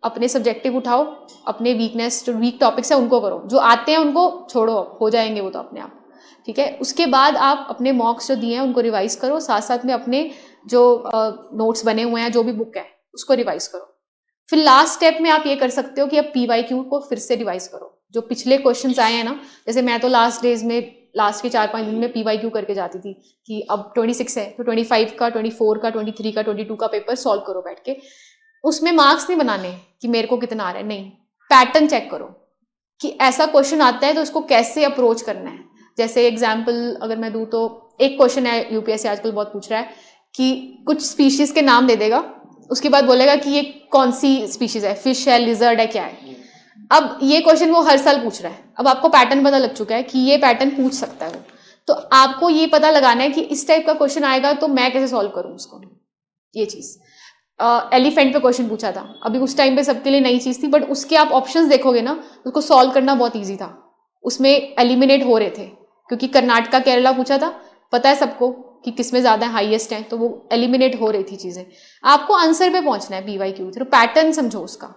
अपने सब्जेक्टिव उठाओ, अपने वीकनेस जो वीक टॉपिक्स है उनको करो, जो आते हैं उनको छोड़ो, हो जाएंगे वो तो अपने आप, ठीक है। उसके बाद आप अपने मॉक्स जो दिए हैं उनको रिवाइज करो, साथ साथ में अपने जो नोट्स बने हुए हैं, जो भी बुक है उसको रिवाइज करो। फिर लास्ट स्टेप में आप ये कर सकते हो कि अब PYQ को फिर से रिवाइज करो। जो पिछले क्वेश्चंस आए हैं ना, जैसे मैं तो लास्ट डेज में, लास्ट के 4-5 दिन में PYQ करके जाती थी कि अब 26 है तो 25 का, 24 का, 23 का, 22 का पेपर सॉल्व करो बैठ के। उसमें मार्क्स नहीं बनाने कि मेरे को कितना आ रहा है, नहीं, पैटर्न चेक करो कि ऐसा क्वेश्चन आता है तो उसको कैसे अप्रोच करना है। जैसे एग्जाम्पल अगर मैं दूं तो एक क्वेश्चन है, UPSC आजकल बहुत पूछ रहा है कि कुछ स्पीशीज के नाम दे देगा, उसके बाद बोलेगा कि ये कौन सी स्पीशीज है, फिश है, लिजर्ड है, क्या है। अब ये क्वेश्चन वो हर साल पूछ रहा है, अब आपको पैटर्न पता लग चुका है कि ये पैटर्न पूछ सकता है वो, तो आपको ये पता लगाना है कि इस टाइप का क्वेश्चन आएगा तो मैं कैसे सॉल्व करूं उसको। ये चीज एलिफेंट पे क्वेश्चन पूछा था, अभी उस टाइम पे सबके लिए नई चीज थी, बट उसके आप ऑप्शंस देखोगे ना, उसको सॉल्व करना बहुत ईजी था, उसमें एलिमिनेट हो रहे थे, क्योंकि कर्नाटका केरला पूछा था, पता है सबको कि किसमें ज्यादा हाईएस्ट है, तो वो एलिमिनेट हो रही थी चीजें। आपको आंसर पे पहुंचना है PYQ, तो पैटर्न समझो उसका।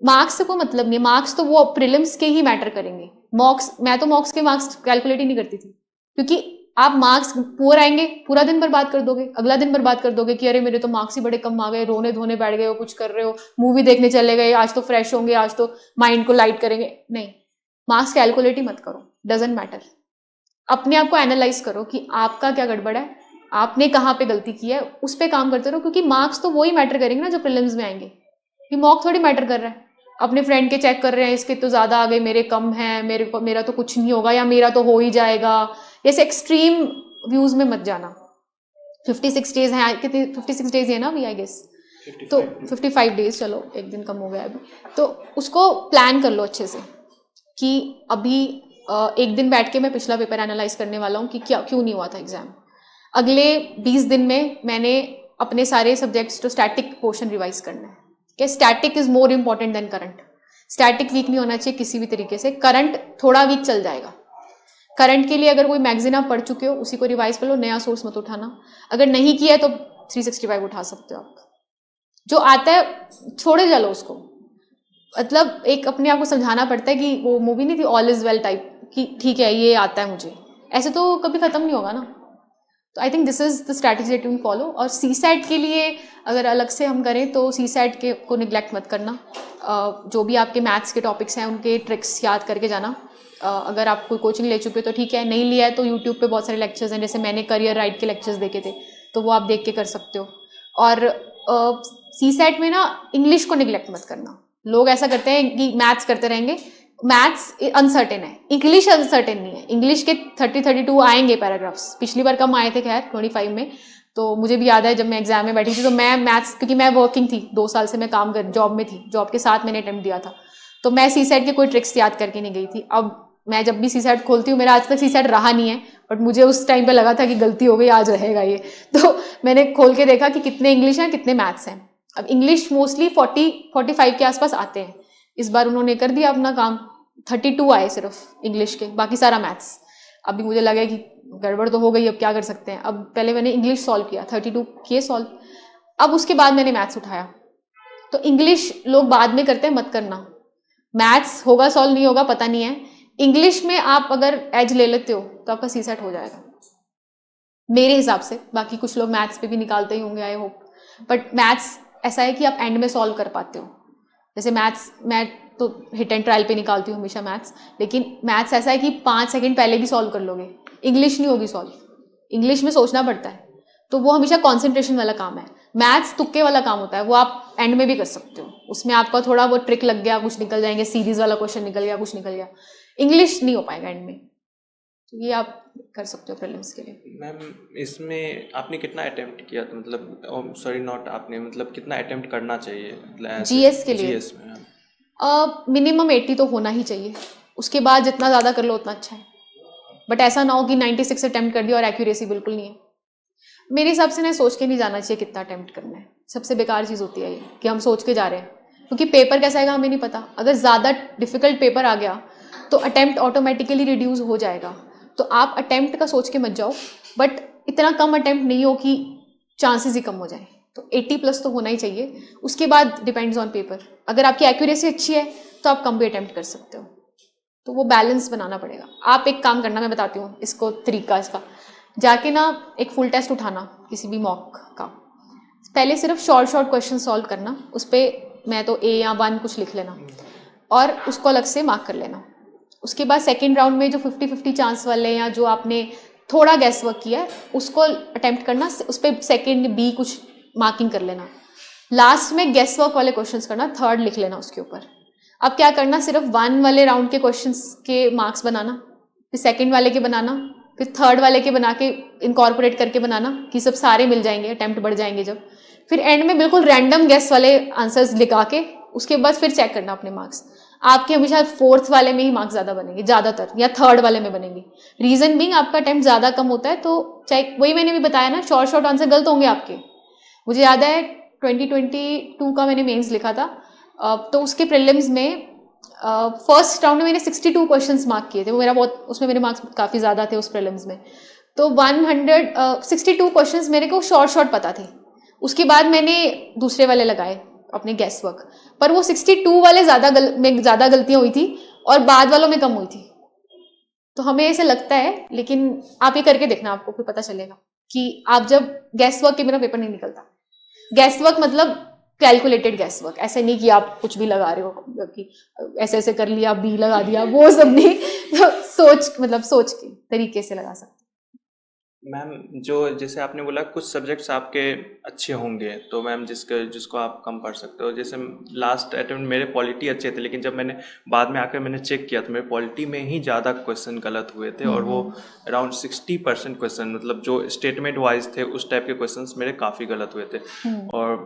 मार्क्स से कोई मतलब नहीं है, मार्क्स तो वो प्रीलिम्स के ही मैटर करेंगे। मॉक्स, मैं तो मॉक्स के मार्क्स कैलकुलेट ही नहीं करती थी, क्योंकि आप मार्क्स पुअर आएंगे, पूरा दिन बर्बाद कर दोगे, अगला दिन बर्बाद कर दोगे कि अरे मेरे तो मार्क्स ही बड़े कम आ गए, रोने धोने बैठ गए हो, कुछ कर रहे हो, मूवी देखने चले गए, आज तो फ्रेश होंगे, आज तो माइंड को लाइट करेंगे। नहीं, मार्क्स कैलकुलेट ही मत करो, डजेंट मैटर। अपने आप को एनालाइज करो कि आपका क्या गड़बड़ है, आपने कहाँ पे गलती की है, उस पर काम करते रहो, क्योंकि मार्क्स तो वही मैटर करेंगे ना जो प्रीलिम्स में आएंगे, कि मॉक थोड़ी मैटर कर रहा है। अपने फ्रेंड के चेक कर रहे हैं, इसके तो ज्यादा आ गए, मेरे कम है, मेरा तो कुछ नहीं होगा, या मेरा तो हो ही जाएगा, जैसे एक्सट्रीम व्यूज में मत जाना। 56 डेज है, कितने 56 डेज है ना अभी आई गेस, तो 55 डेज, चलो एक दिन कम हो गया अभी, तो उसको प्लान कर लो अच्छे से कि अभी एक दिन बैठ के मैं पिछला पेपर एनालाइज करने वाला हूँ कि क्या क्यों नहीं हुआ था एग्जाम। अगले 20 दिन में मैंने अपने सारे सब्जेक्ट्स जो स्टैटिक पोर्शन रिवाइज करना है, कि static is more important than current. Static weak नहीं होना चाहिए किसी भी तरीके से, करंट थोड़ा वीक चल जाएगा। करंट के लिए अगर कोई मैगजीन आप पढ़ चुके हो उसी को रिवाइज कर लो, नया सोर्स मत उठाना। अगर नहीं किया है तो 365 उठा सकते हो आप, जो आता है छोड़े चलो उसको। मतलब एक अपने आप को समझाना पड़ता है कि वो मूवी नहीं थी ऑल इज वेल टाइप, कि ठीक है ये आता है मुझे, ऐसे तो कभी खत्म नहीं होगा ना। तो I think this is the strategy that you follow. और CSAT के लिए अगर अलग से हम करें तो CSAT के को निगलेक्ट मत करना। जो भी आपके मैथ्स के टॉपिक्स हैं उनके ट्रिक्स याद करके जाना। अगर आप कोई कोचिंग ले चुके हो तो ठीक है, नहीं लिया है तो यूट्यूब पे बहुत सारे लेक्चर्स हैं, जैसे मैंने करियर राइट के लेक्चर्स देखे थे, तो वो आप देख के कर सकते हो। और CSAT में ना इंग्लिश को निगलेक्ट मत करना। लोग ऐसा करते हैं कि मैथ्स करते रहेंगे, मैथ्स अनसर्टेन है, इंग्लिश अनसर्टेन नहीं है। इंग्लिश के 30-32 आएंगे पैराग्राफ्स, पिछली बार कम आए थे खैर 25 में, तो मुझे भी याद है जब मैं एग्जाम में बैठी थी तो मैं मैथ्स, क्योंकि मैं वर्किंग थी 2 साल से, मैं काम कर जॉब में थी, जॉब के साथ मैंने अटेम्प्ट दिया था, तो मैं CSAT के कोई ट्रिक्स याद करके नहीं गई थी। अब मैं जब भी CSAT खोलती हूँ, मेरा आज तक CSAT रहा नहीं है, बट मुझे उस टाइम पे लगा था कि गलती हो गई, आज रहेगा ये, तो मैंने खोल के देखा कि कितने इंग्लिश हैं कितने मैथ्स हैं। अब इंग्लिश मोस्टली 40-45 के आसपास आते हैं, इस बार उन्होंने कर दिया अपना काम, 32 आए सिर्फ इंग्लिश के, बाकी सारा मैथ्स। अभी मुझे लगा कि गड़बड़ तो हो गई, अब क्या कर सकते हैं। अब पहले मैंने इंग्लिश सॉल्व किया, 32 किए सॉल्व, अब उसके बाद मैंने मैथ्स उठाया। तो इंग्लिश लोग बाद में करते हैं, मत करना। मैथ्स होगा सॉल्व नहीं होगा पता नहीं है, इंग्लिश में आप अगर एज ले लेते हो तो आपका CSAT हो जाएगा मेरे हिसाब से। बाकी कुछ लोग मैथ्स पे भी निकालते ही होंगे आई होप, बट मैथ्स ऐसा है कि आप एंड में सॉल्व कर पाते हो। जैसे मैथ्स, मैं तो हिट एंड ट्रायल पे निकालती हूँ हमेशा मैथ्स, लेकिन मैथ्स ऐसा है कि 5 सेकंड पहले भी सॉल्व कर लोगे, इंग्लिश नहीं होगी सॉल्व। इंग्लिश में सोचना पड़ता है, तो वो हमेशा कॉन्सेंट्रेशन वाला काम है। मैथ्स तुक्के वाला काम होता है, वो आप एंड में भी कर सकते हो, उसमें आपका थोड़ा वो ट्रिक लग गया, कुछ निकल जाएंगे, सीरीज वाला क्वेश्चन निकल गया, कुछ निकल गया। इंग्लिश नहीं हो पाएगा एंड में, तो ये आप कर सकते हो प्रीलिम्स के लिए। मैम इसमें आपने कितना अटेम्प्ट किया था, मतलब सॉरी नॉट आपने, मतलब कितना अटेम्प्ट करना चाहिए GS के लिए GS में? मिनिमम 80 तो होना ही चाहिए, उसके बाद जितना ज़्यादा कर लो उतना अच्छा है, बट ऐसा ना हो कि 96 अटेम्प्ट कर दिया और एक्यूरेसी बिल्कुल नहीं है। मेरे हिसाब से ना सोच के नहीं जाना चाहिए कितना अटेम्प्ट करना है, सबसे बेकार चीज़ होती है ये कि हम सोच के जा रहे हैं, क्योंकि पेपर कैसा आएगा हमें नहीं पता। अगर ज़्यादा डिफिकल्ट पेपर आ गया तो अटेम्प्ट ऑटोमेटिकली रिड्यूस हो जाएगा। तो आप अटेम्प्ट का सोच के मत जाओ, बट इतना कम अटेम्प्ट नहीं हो कि चांसेस ही कम हो जाए। तो 80+ तो होना ही चाहिए, उसके बाद डिपेंड्स ऑन पेपर। अगर आपकी एक्यूरेसी अच्छी है तो आप कम भी अटेम्प्ट कर सकते हो, तो वो बैलेंस बनाना पड़ेगा। आप एक काम करना, मैं बताती हूँ इसको तरीका इसका, जाके ना एक फुल टेस्ट उठाना किसी भी मॉक का, पहले सिर्फ शॉर्ट क्वेश्चन सॉल्व करना, उस पर मैं तो A या 1 कुछ लिख लेना और उसको अलग से मार्क कर लेना। उसके बाद सेकेंड राउंड में जो 50-50 चांस वाले या जो आपने थोड़ा गैस वर्क किया है उसको अटेम्प्ट करना, उस पर सेकेंड B कुछ मार्किंग कर लेना। लास्ट में गैस वर्क वाले क्वेश्चंस करना, थर्ड लिख लेना उसके ऊपर। अब क्या करना, सिर्फ 1 वाले राउंड के क्वेश्चंस के मार्क्स बनाना, फिर सेकंड वाले के बनाना, फिर थर्ड वाले के बना के इनकॉर्पोरेट करके बनाना कि सब सारे मिल जाएंगे, अटेम्प्ट बढ़ जाएंगे जब। फिर एंड में बिल्कुल रैंडम गैस वाले आंसर्स लिखा के उसके बाद फिर चेक करना अपने मार्क्स। आपके हमेशा फोर्थ वाले में ही मार्क्स ज़्यादा बनेंगे ज़्यादातर, या थर्ड वाले में बनेंगे। रीज़न बीइंग आपका अटेम्प्ट ज़्यादा कम होता है, तो चाहे वही मैंने भी बताया ना, शॉर्ट आंसर गलत होंगे आपके। मुझे याद है 2022 का मैंने मेंस लिखा था, तो उसके प्रीलिम्स में फर्स्ट राउंड में मैंने 62 क्वेश्चंस मार्क किए थे, वो मेरा बहुत, उसमें मेरे मार्क्स काफ़ी ज़्यादा थे उस प्रीलिम्स में। तो 162 क्वेश्चंस मेरे को शॉर्ट पता थे। उसके बाद मैंने दूसरे वाले लगाए अपने गैस वर्क, पर वो 62 वाले में ज़्यादा गलतियाँ हुई थी और बाद वालों में कम हुई थी। तो हमें ऐसे लगता है, लेकिन आप ये करके देखना, आपको फिर पता चलेगा कि आप जब गैस वर्क के बिना पेपर नहीं निकलता। गैस वर्क मतलब कैलकुलेटेड गैस वर्क, ऐसे नहीं कि आप कुछ भी लगा रहे हो कि ऐसे कर लिया, बी लगा दिया, वो सब नहीं। तो सोच के तरीके से लगा सकते। मैम, जो जैसे आपने बोला कुछ सब्जेक्ट्स आपके अच्छे होंगे, तो मैम जिसको आप कम पढ़ सकते हो, जैसे लास्ट अटेम्प्ट मेरे पॉलिटी अच्छे थे, लेकिन जब मैंने बाद में आकर मैंने चेक किया तो मेरे पॉलिटी में ही ज़्यादा क्वेश्चन गलत हुए थे, और वो अराउंड 60% क्वेश्चन, मतलब जो स्टेटमेंट वाइज थे उस टाइप के क्वेश्चन मेरे काफ़ी गलत हुए थे। और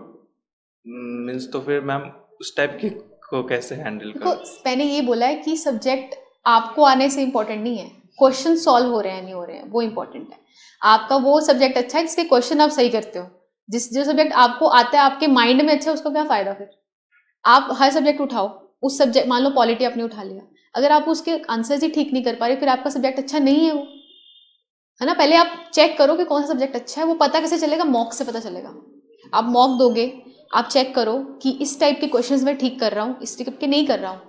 मीन्स तो फिर मैम उस टाइप की को कैसे हैंडल कर? मैंने ये बोला है कि सब्जेक्ट आपको आने से इम्पोर्टेंट नहीं है, क्वेश्चन सॉल्व हो रहे हैं नहीं हो रहे हैं वो इम्पोर्टेंट है। आपका वो सब्जेक्ट अच्छा है जिसके क्वेश्चन आप सही करते हो। जो सब्जेक्ट आपको आता है, आपके माइंड में अच्छा है, उसका क्या फायदा फिर? आप हर सब्जेक्ट उठाओ, उस सब्जेक्ट, मान लो पॉलिटी आपने उठा लिया, अगर आप उसके आंसर्स ही ठीक नहीं कर पा रहे, फिर आपका सब्जेक्ट अच्छा नहीं है वो, है ना। पहले आप चेक करो कि कौन सा सब्जेक्ट अच्छा है। वो पता कैसे चलेगा? मॉक से पता चलेगा। आप मॉक दोगे, आप चेक करो कि इस टाइप के क्वेश्चंस मैं ठीक कर रहा हूँ, इस टाइप के नहीं कर रहा हूँ,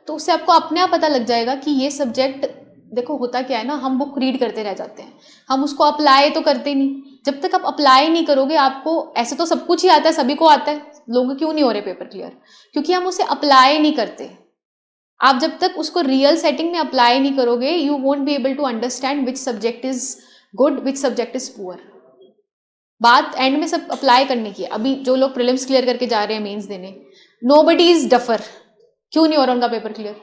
तो उससे आपको अपने आप पता लग जाएगा कि ये सब्जेक्ट, देखो होता क्या है ना, हम बुक रीड करते रह जाते हैं, हम उसको अप्लाई तो करते नहीं। जब तक आप अप्लाई नहीं करोगे, आपको ऐसे तो सब कुछ ही आता है, सभी को आता है, लोगों क्यों नहीं हो रहे पेपर क्लियर? क्योंकि हम उसे अप्लाई नहीं करते। आप जब तक उसको रियल सेटिंग में अप्लाई नहीं करोगे, you won't be able to understand which subject is good, which subject is poor. बात एंड में सब अप्लाई करने की है। अभी जो लोग प्रीलिम्स क्लियर करके जा रहे हैं मेंस देने, नोबडी इज डफर। क्यों नहीं हो रहा उनका पेपर क्लियर?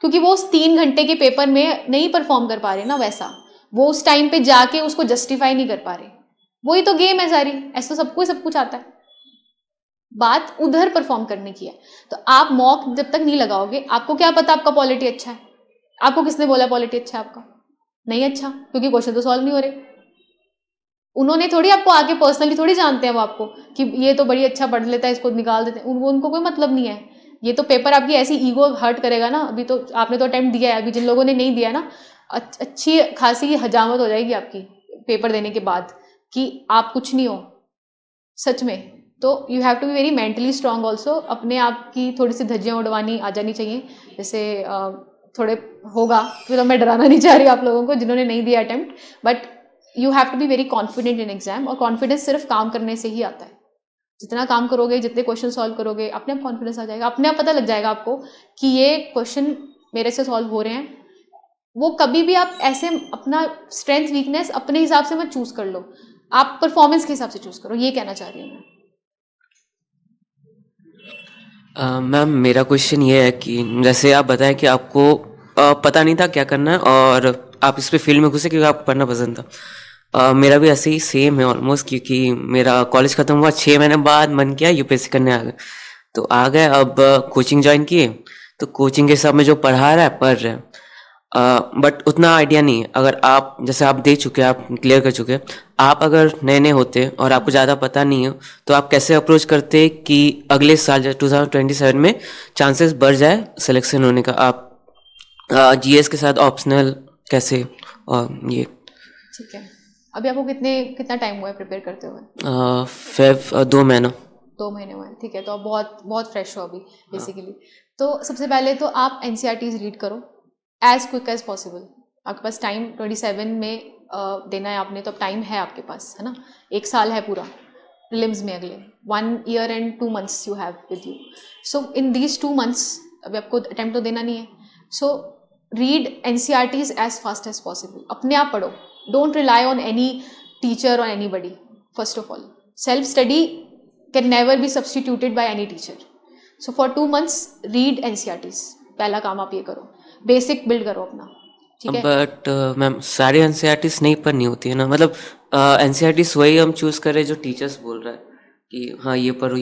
क्योंकि वो उस 3 घंटे के पेपर में नहीं परफॉर्म कर पा रहे ना वैसा, वो उस टाइम पे जाके उसको जस्टिफाई नहीं कर पा रहे। वही तो गेम है सारी, ऐसा तो सबको सब कुछ आता है। बात उधर परफॉर्म करने की है। तो आप मॉक जब तक नहीं लगाओगे, आपको क्या पता आपका पॉलिटी अच्छा है? आपको किसने बोला पॉलिटी अच्छा है आपका? नहीं अच्छा, क्योंकि क्वेश्चन तो सॉल्व नहीं हो रहे। उन्होंने थोड़ी आपको आके पर्सनली थोड़ी जानते हैं वो आपको कि ये तो बड़ी अच्छा पढ़ लेता है, इसको निकाल देते हैं। उनको कोई मतलब नहीं है। ये तो पेपर आपकी ऐसी ईगो हर्ट करेगा ना। अभी तो आपने तो अटेम्प्ट दिया है, अभी जिन लोगों ने नहीं दिया ना, अच्छी खासी हजामत हो जाएगी आपकी पेपर देने के बाद कि आप कुछ नहीं हो सच में। तो you have to be very mentally strong also. अपने आप की थोड़ी सी धज्जियाँ उड़वानी आ जानी चाहिए। जैसे थोड़े होगा, फिर तो मैं डराना नहीं चाह रही आप लोगों को जिन्होंने नहीं दिया attempt, but you have to be very confident in exam. और कॉन्फिडेंस सिर्फ काम करने से ही आता है। जितना काम करोगे, जितने क्वेश्चन सॉल्व करोगे, अपने आप कॉन्फिडेंस आ जाएगा। अपने आप पता लग जाएगा आपको कि ये क्वेश्चन मेरे से सॉल्व हो रहे हैं। वो कभी भी आप ऐसे अपना स्ट्रेंथ वीकनेस अपने हिसाब से मत चूज कर लो, आप परफॉर्मेंस के हिसाब से चूज करो। ये कहना चाह रही हूँ मैं। मैम, मेरा क्वेश्चन ये है कि जैसे आप बताएं कि आपको पता नहीं था क्या करना है और आप इस पे फील्ड में घुसे क्योंकि आपको पढ़ना पसंद था। मेरा भी ऐसे ही सेम है ऑलमोस्ट, क्योंकि मेरा कॉलेज खत्म हुआ 6 महीने बाद मन किया यूपीएससी करने आ गए, तो आ गए। अब कोचिंग ज्वाइन किए तो कोचिंग के हिसाब में जो पढ़ा रहा है पढ़ रहे हैं, बट उतना आइडिया नहीं है। अगर आप जैसे आप दे चुके हैं, आप क्लियर कर चुके हैं, आप अगर नए नए होते और आपको ज़्यादा पता नहीं हो तो आप कैसे अप्रोच करते कि अगले साल जैसे 2027 में चांसेस बढ़ जाए सिलेक्शन होने का? आप जीएस के साथ ऑप्शनल कैसे और ये ठीक है, अभी आपको कितना टाइम हुआ है प्रिपेयर करते हुए? फेब 2 महीना। 2 महीने हुए हैं, ठीक है, तो आप बहुत बहुत फ्रेश हो अभी बेसिकली। तो सबसे पहले तो आप एनसीईआरटीज रीड करो एज क्विक एज पॉसिबल। आपके पास टाइम 27 में देना है आपने, तो अब टाइम है आपके पास, है ना, 1 साल है पूरा प्रीलिम्स में, अगले 1 year and 2 months you have with you. So in these 2 months अभी आपको अटैम्प्ट तो देना नहीं है, so read NCERTs as fast as possible. अपने आप पढ़ो, don't rely on any teacher और anybody. First of all, self study can never be substituted by any teacher. So for 2 months read NCERTs, पहला काम आप ये करो, basic build करो अपना, ठीक है। बट मैम सारी एनसीईआरटीज नहीं पढ़नी होती है ना, मतलब एनसीईआरटीज वही हम चूज करें जो टीचर्स बोल रहा है कि हाँ ये पढ़ो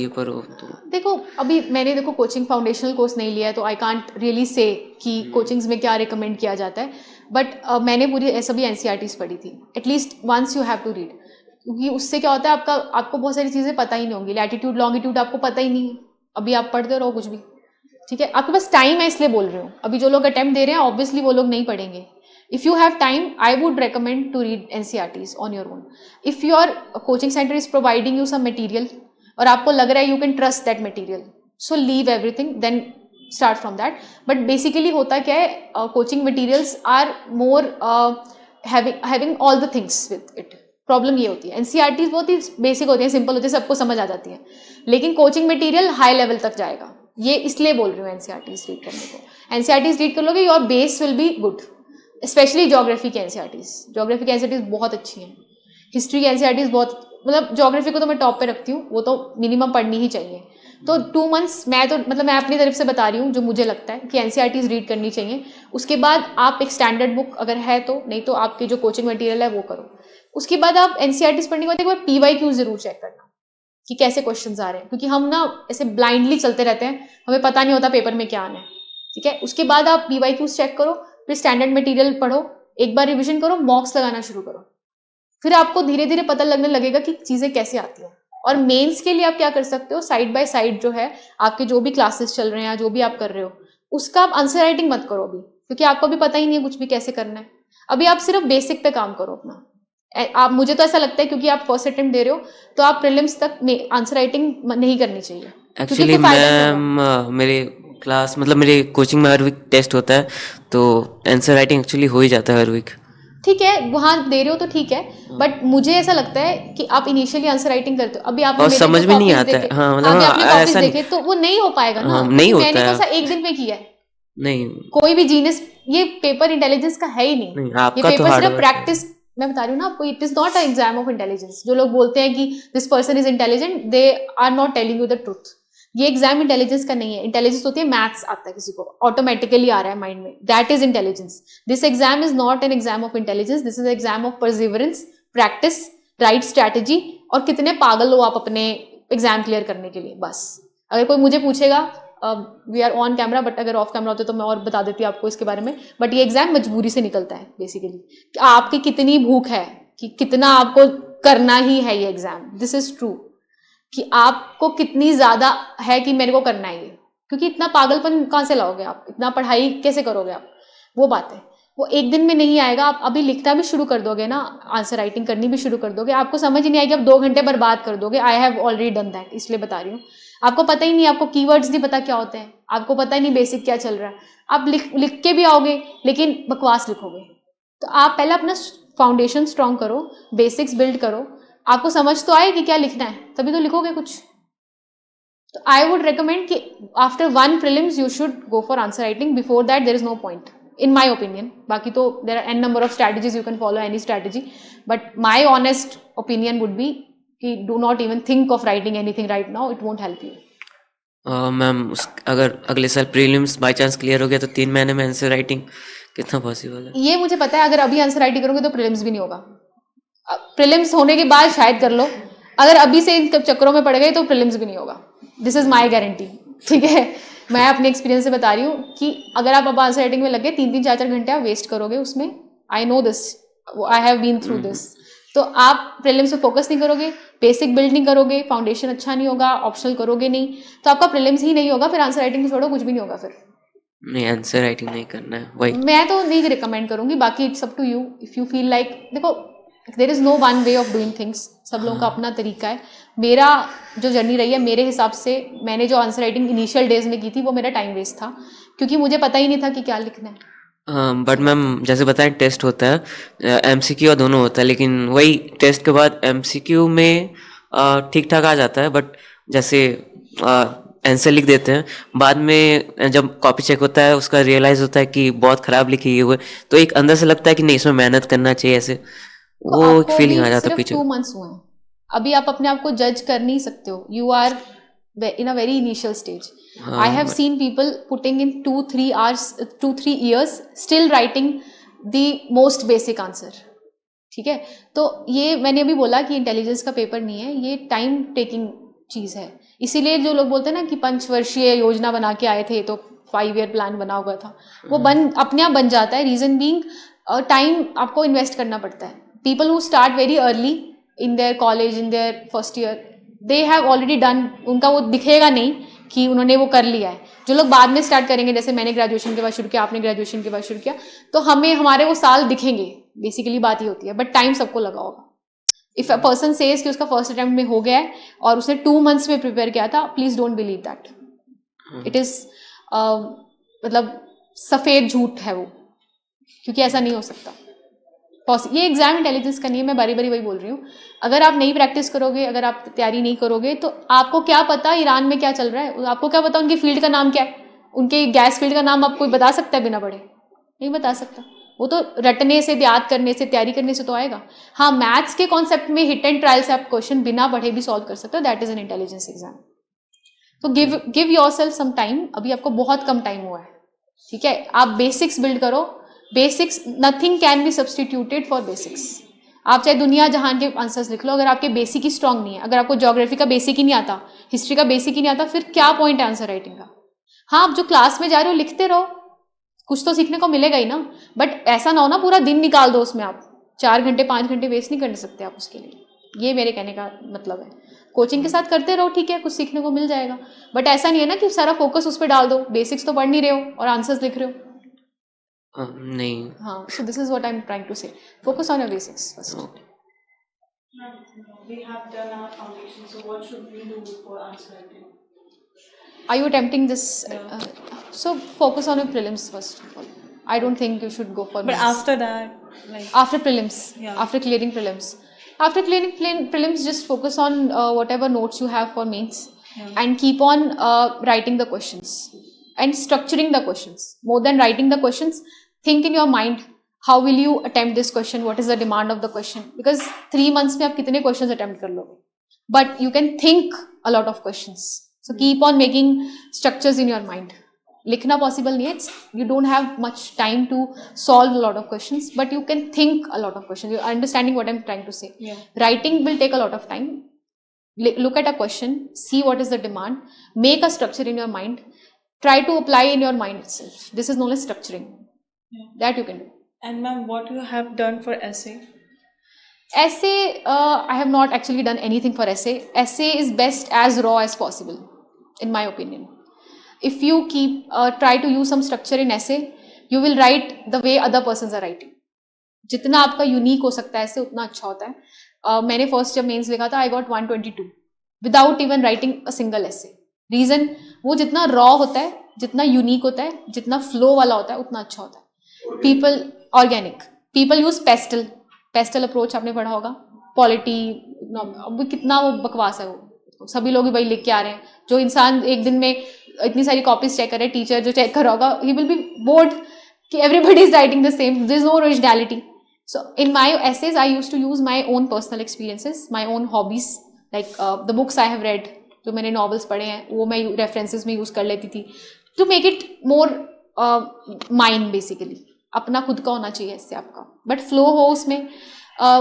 तो। देखो अभी मैंने कोचिंग फाउंडेशनल कोर्स नहीं लिया है, तो आई कांट रियली से कि कोचिंग्स में क्या रिकमेंड किया जाता है, बट मैंने पूरी सभी एनसीईआरटीज पढ़ी थी। At least once you have to read, क्योंकि उससे क्या होता है, आपको बहुत सारी चीज़ें पता ही नहीं होंगी। लैटिट्यूड लॉन्गिट्यूड आपको पता ही नहीं है, अभी आप पढ़ते रहो कुछ भी, ठीक है। आपके पास टाइम है इसलिए बोल रही हूँ। अभी जो लोग अटेम्प्ट दे रहे हैं ऑब्वियसली वो लोग नहीं पढ़ेंगे। If you have time I would recommend to read NCERTs on your own. If your coaching centre is providing you some material और आपको लग रहा है you can trust that material, so leave everything, then start from that. But basically होता क्या है, coaching materials are more having all the things with it. Problem ये होती है, एनसीईआरटीज बहुत ही बेसिक होती है, सिंपल होती है, सबको समझ आ जाती है, लेकिन कोचिंग मटेरियल हाई लेवल तक जाएगा। ये इसलिए बोल रही हूँ एनसीईआरटीज रीड करने को। एनसीईआरटीज रीड कर लोगे, your base will be good, specially geography की एनसीईआरटीज। ज्योग्राफी की एनसीईआरटीज बहुत अच्छी हैं। हिस्ट्री की एनसीईआरटीज बहुत, मतलब ज्योग्राफी को तो मैं टॉप पे रखती हूँ, वो तो मिनिमम पढ़नी ही चाहिए। तो 2 months मैं अपनी तरफ से बता रही हूँ जो मुझे लगता है कि एनसीईआरटीज रीड करनी चाहिए। उसके बाद आप एक स्टैंडर्ड बुक अगर है तो, नहीं तो आपके जो कोचिंग मटेरियल है वो करो। उसके बाद आप एनसीईआरटीज पढ़ने के बाद एक बार PYQ जरूर चेक करना कि कैसे क्वेश्चंस आ रहे हैं, क्योंकि हम ना ऐसे ब्लाइंडली चलते रहते हैं, हमें पता नहीं होता पेपर में क्या आना है, ठीक है। उसके बाद आप PYQs चेक करो, फिर स्टैंडर्ड मटेरियल पढ़ो, एक बार रिविजन करो, मॉक्स लगाना शुरू करो, फिर आपको धीरे धीरे पता लगने लगेगा कि चीज़ें कैसे आती हैं। और मेंस के लिए आप क्या कर सकते हो, साइड बाय साइड जो है आपके जो भी क्लासेस चल रहे हैं या जो भी आप कर रहे हो, उसका आप आंसर राइटिंग मत करो अभी, क्योंकि आपको अभी पता ही नहीं है कुछ भी कैसे करना है। अभी आप सिर्फ बेसिक पे काम करो अपना। आप, मुझे तो ऐसा लगता है क्योंकि आप फर्स्ट अटेम्प्ट दे रहे हो, तो आप प्रीलिम्स तक आंसर राइटिंग नहीं करनी चाहिए। एक्चुअली मैम मेरे क्लास मतलब मेरे कोचिंग में हर वीक टेस्ट होता है, तो आंसर राइटिंग एक्चुअली हो ही जाता है हर वीक। ठीक है, वहाँ दे रहे हो तो ठीक है, बट मुझे ऐसा लगता है कि आप इनिशियली आंसर राइटिंग करते हो, अभी आपने और समझ में नहीं आता है। हाँ, मतलब आपने अपने कॉपीज ऐसा नहीं, देखे तो वो नहीं हो पाएगा ना, नहीं होता मैंने तो है। ऐसा एक दिन में किया है। नहीं कोई भी जीनियस, ये पेपर इंटेलिजेंस का है ही नहीं, नहीं, ये आपका तो पेपर हार्ड सिर्फ वर्क है। प्रैक्टिस। मैं बता रही हूँ ना आपको, it is not a exam of intelligence. जो लोग बोलते हैं कि this person is intelligent, they are not telling you the truth. ये एग्जाम इंटेलिजेंस का नहीं है। इंटेलिजेंस होती है मैथ्स आता है किसी को, ऑटोमेटिकली आ रहा है माइंड में, that is intelligence. This exam is not an exam of intelligence, this is exam of perseverance, practice, right strategy, और कितने पागल हो आप अपने एग्जाम क्लियर करने के लिए। बस अगर कोई मुझे पूछेगा, we are on camera, but अगर ऑफ कैमरा होते तो मैं और बता देती आपको इसके बारे में, बट ये एग्जाम मजबूरी से निकलता है बेसिकली, कि आपकी कितनी भूख है, कि कितना आपको करना ही है ये एग्जाम। दिस इज ट्रू, कि आपको कितनी ज्यादा है कि मेरे को करना है ये, क्योंकि इतना पागलपन कहाँ से लाओगे आप, इतना पढ़ाई कैसे करोगे आप, वो बात है। वो एक दिन में नहीं आएगा। आप अभी लिखना भी शुरू कर दोगे ना, आंसर राइटिंग करनी भी शुरू कर दोगे, आपको समझ ही नहीं आएगी, आप 2 घंटे बर्बाद कर दोगे। I have already done that, इसलिए बता रही हूँ। आपको पता ही नहीं, आपको कीवर्ड्स नहीं पता क्या होते हैं, आपको पता ही नहीं बेसिक क्या चल रहा है, आप लिख के भी आओगे लेकिन बकवास लिखोगे। तो आप पहले अपना फाउंडेशन स्ट्रॉन्ग करो, बेसिक्स बिल्ड करो, आपको समझ तो आए कि क्या लिखना है, तभी तो लिखोगे कुछ। तो आई वुड रिकमेंड कि after 1 prelims you should go for answer writing, before that there is no point in my opinion. बाकी तो there are n number of strategies, you can follow any strategy, but my honest opinion would be कि do not even think of writing anything right now, it won't help you. Ma'am अगर अगले साल prelims by chance clear हो गया तो 3 महीने में answer writing कितना पॉसिबल है? ये मुझे पता है, अगर अभी आंसर राइटिंग करोगे तो प्रीलिम्स भी नहीं होगा। प्रीलिम्स होने के बाद शायद कर लो, अगर अभी से इन चक्करों में पड़ गए तो प्रीलिम्स भी नहीं होगा। दिस इज माई गारंटी, ठीक है। मैं अपने एक्सपीरियंस से बता रही हूँ कि अगर आप अब आंसर राइटिंग में लगे 3-3 4-4 घंटे आप वेस्ट करोगे उसमें, I know this, I have been through this. तो आप प्रीलिम्स पे फोकस नहीं करोगे, बेसिक बिल्ड नहीं करोगे, फाउंडेशन अच्छा नहीं होगा, ऑप्शनल करोगे नहीं, तो आपका प्रीलिम्स ही नहीं होगा, फिर आंसर राइटिंग छोड़ो, कुछ भी नहीं होगा फिर। नहीं, आंसर राइटिंग नहीं करना है वही। मैं तो नहीं रिकमेंड करूंगी, बाकी it's up to you if you feel like, देखो there is no one way of doing things, सब लोगों का अपना तरीका है। मेरा जो जर्नी रही है, मेरे हिसाब से मैंने जो आंसर राइटिंग इनिशियल डेज में की थी वो मेरा टाइम वेस्ट था, क्योंकि मुझे पता ही नहीं था कि क्या लिखना है। बट मैम जैसे बताएं टेस्ट होता है, एमसीक्यू और दोनों होता है, लेकिन वही टेस्ट के बाद एमसीक्यू में ठीक ठाक आ जाता है, बट जैसे आंसर लिख देते हैं, बाद में जब कॉपी चेक होता है उसका रियलाइज होता है कि बहुत खराब लिखी हुई, तो एक अंदर से लगता है कि नहीं इसमें मेहनत करना चाहिए, ऐसे तो वो एक आपको फीलिंग आ अभी जाता है सिर्फ पीछे। 2 months हुए हैं, अभी आप अपने आप को जज कर नहीं सकते हो, you are in a very initial stage. I have seen people putting in 2-3 hours, 2-3 years still writing the most basic answer. ठीक है, तो ये मैंने अभी बोला कि इंटेलिजेंस का पेपर नहीं है, ये टाइम टेकिंग चीज़ है। इसीलिए जो लोग बोलते हैं ना कि 5 वर्षीय योजना बना के आए थे तो 5 year प्लान बना हुआ था, वो अपने आप बन जाता है। रीज़न बीइंग टाइम आपको इन्वेस्ट करना पड़ता है। People who start very early in their college, in their first year, they have already done, उनका वो दिखेगा नहीं कि उन्होंने वो कर लिया है। जो लोग बाद में स्टार्ट करेंगे, जैसे मैंने ग्रेजुएशन के बाद शुरू किया, आपने ग्रेजुएशन के बाद शुरू किया, तो हमें हमारे वो साल दिखेंगे, बेसिकली बात ही होती है, बट टाइम सबको लगा होगा। इफ अ पर्सन सेज कि उसका फर्स्ट अटेम्प्ट में हो गया है और उसने 2 months में प्रिपेयर किया था, please don't believe that, it is मतलब सफेद झूठ है वो, क्योंकि ऐसा नहीं हो सकता। ये एग्जाम इंटेलिजेंस का नहीं है, मैं बारी बारी वही बोल रही हूँ। अगर आप नहीं प्रैक्टिस करोगे, अगर आप तैयारी नहीं करोगे, तो आपको क्या पता ईरान में क्या चल रहा है, आपको क्या पता उनकी फील्ड का नाम क्या है, उनके गैस फील्ड का नाम आप कोई बता सकता है बिना पढ़े? नहीं बता सकता। वो तो रटने से, याद करने से, तैयारी करने से तो आएगा। हाँ, मैथ्स के कॉन्सेप्ट में हिट एंड ट्रायल से आप क्वेश्चन बिना पढ़े भी सॉल्व कर सकते हो, that is an intelligence exam. तो गिव योरसेल्फ सम टाइम, अभी आपको बहुत कम टाइम हुआ है, ठीक है? आप बेसिक्स बिल्ड करो, basics, nothing can be substituted for basics. आप चाहे दुनिया जहान के आंसर्स लिख लो, अगर आपके बेसिक ही स्ट्रांग नहीं है, अगर आपको ज्योग्राफी का बेसिक ही नहीं आता, हिस्ट्री का बेसिक ही नहीं आता, फिर क्या पॉइंट है आंसर राइटिंग का? हाँ, आप जो क्लास में जा रहे हो लिखते रहो, कुछ तो सीखने को मिलेगा ही ना, बट ऐसा ना हो ना पूरा दिन निकाल दो उसमें, आप 4 घंटे 5 घंटे वेस्ट नहीं कर सकते आप उसके लिए। ये मेरे कहने का मतलब है। कोचिंग के साथ करते रहो, ठीक है, कुछ सीखने को मिल जाएगा, बट ऐसा नहीं है ना कि सारा फोकस उस पर डाल दो, बेसिक्स तो पढ़ नहीं रहे हो और आंसर्स लिख रहे हो। नहीं। हाँ, so this is what I'm trying to say. Focus on your basics first. We have done our foundation, so what should we do for answer writing? Are you attempting this? So focus on your prelims first of all. I don't think you should go for But mains. after that, like After prelims, Yeah. after clearing prelims, prelims, just focus on whatever notes you have for mains, and keep on writing the questions and structuring the questions. More than writing the questions, think in your mind, how will you attempt this question, what is the demand of the question, because 3 months में आप कितने questions attempt कर लोगे, but you can think a lot of questions. So keep on making structures in your mind. लिखना possible नहीं है, you don't have much time to solve a lot of questions, but you can think a lot of questions. You're understanding what I'm trying to say. Yeah. Writing will take a lot of time. Look at a question, see what is the demand, make a structure in your mind, try to apply in your mind itself. This is known as structuring. That you can do. And ma'am, what you have done for essay? Essay, I have not actually done anything for essay. Essay is best as raw as possible, in my opinion. If you try to use some structure in essay, you will write the way other persons are writing. जितना आपका unique हो सकता है ऐसे, उतना अच्छा होता है। मैंने फर्स्ट जब मेंस लिखा था, I got 122 without even writing a single ऐसे। रीजन, वो जितना रॉ होता है, जितना यूनिक होता है, जितना फ्लो वाला होता है, उतना अच्छा होता है। People organic, people use pastel approach, आपने पढ़ा होगा, पॉलिटी, अब कितना वो बकवास है, वो सभी लोग वही लिख के आ रहे हैं। जो इंसान एक दिन में इतनी सारी कॉपीज चेक करे, टीचर जो चेक कर रहा होगा, ही विल बी बोर्ड कि everybody is writing the same, there is no originality. So in my essays, I used to use my own personal experiences, my own hobbies, like the books I have read, जो मैंने novels पढ़े हैं, वो मैं references में use कर लेती थी, to make it more mine basically. अपना खुद का होना चाहिए इससे आपका, but flow हो उसमें.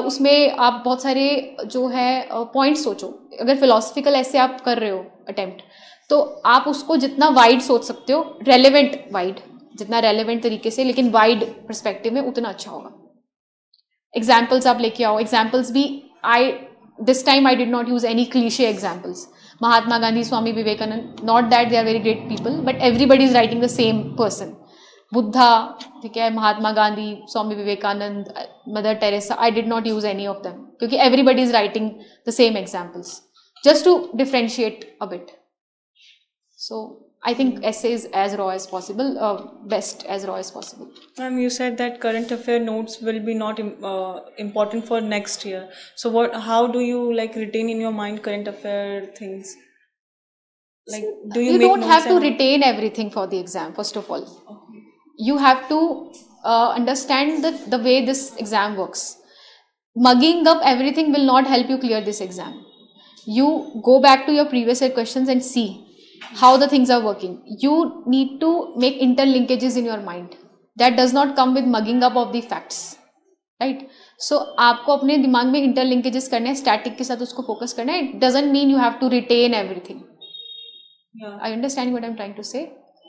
उसमें आप बहुत सारे जो है पॉइंट्स सोचो. अगर philosophical ऐसे आप कर रहे हो अटेम्प्ट, तो आप उसको जितना वाइड सोच सकते हो, रेलेवेंट वाइड, जितना रेलेवेंट तरीके से, लेकिन वाइड पर्सपेक्टिव में, उतना अच्छा होगा. एग्जाम्पल्स आप लेके आओ. एग्जाम्पल्स भी this time I did not use any cliche examples. Mahatma Gandhi, Swami Vivekanand, not that they are very great people, but everybody is writing the same person. Buddha, ठीक है, Mahatma Gandhi, Swami Vivekananda, Mother Teresa, I did not use any of them क्योंकि everybody is writing the same examples just to differentiate a bit. So I think essay is as raw as possible, best as raw as possible. Ma'am, you said that current affair notes will be not important for next year. So how do you like retain in your mind current affair things? Like, do you You make don't notes have to and- retain everything for the exam, first of all. You have to understand the way this exam works. Mugging up everything will not help you clear this exam. You go back to your previous year questions and see how the things are working. You need to make interlinkages in your mind. That does not come with mugging up of the facts, right? So आपको अपने दिमाग में interlinkages करने हैं, static के साथ उसको focus करना है. It doesn't mean you have to retain everything. Yeah. I understand what I'm trying to say.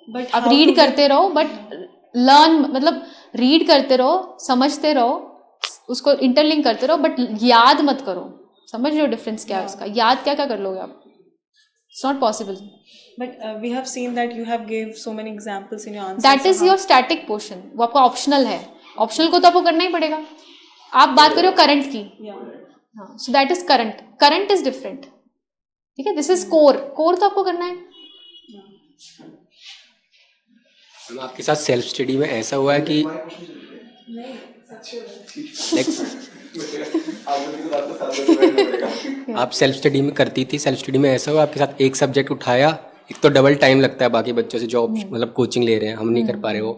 But आप how रीड to करते रहो, बट लर्न, मतलब रीड करते रहो, समझते रहो, उसको इंटरलिंक करते रहो, बट याद मत करो. समझ रहे हो डिफरेंस क्या है उसका? याद क्या क्या कर लोगे आप? It's not possible. But we have seen that you have gave so many examples in your answers. That so is your static portion. वो आपका ऑप्शनल है. ऑप्शनल को तो आपको करना ही पड़ेगा. आप बात करो करंट की. Yeah. हाँ, so that is current. Current is different. ठीक है, दिस इज कोर. कोर तो आपको करना है. मैम आपके साथ सेल्फ स्टडी में ऐसा हुआ है कि आप सेल्फ स्टडी में करती थी, सेल्फ स्टडी में ऐसा हुआ आपके साथ एक सब्जेक्ट उठाया, एक तो डबल टाइम लगता है बाकी बच्चों से जो मतलब कोचिंग ले रहे हैं, हम नहीं कर पा रहे वो,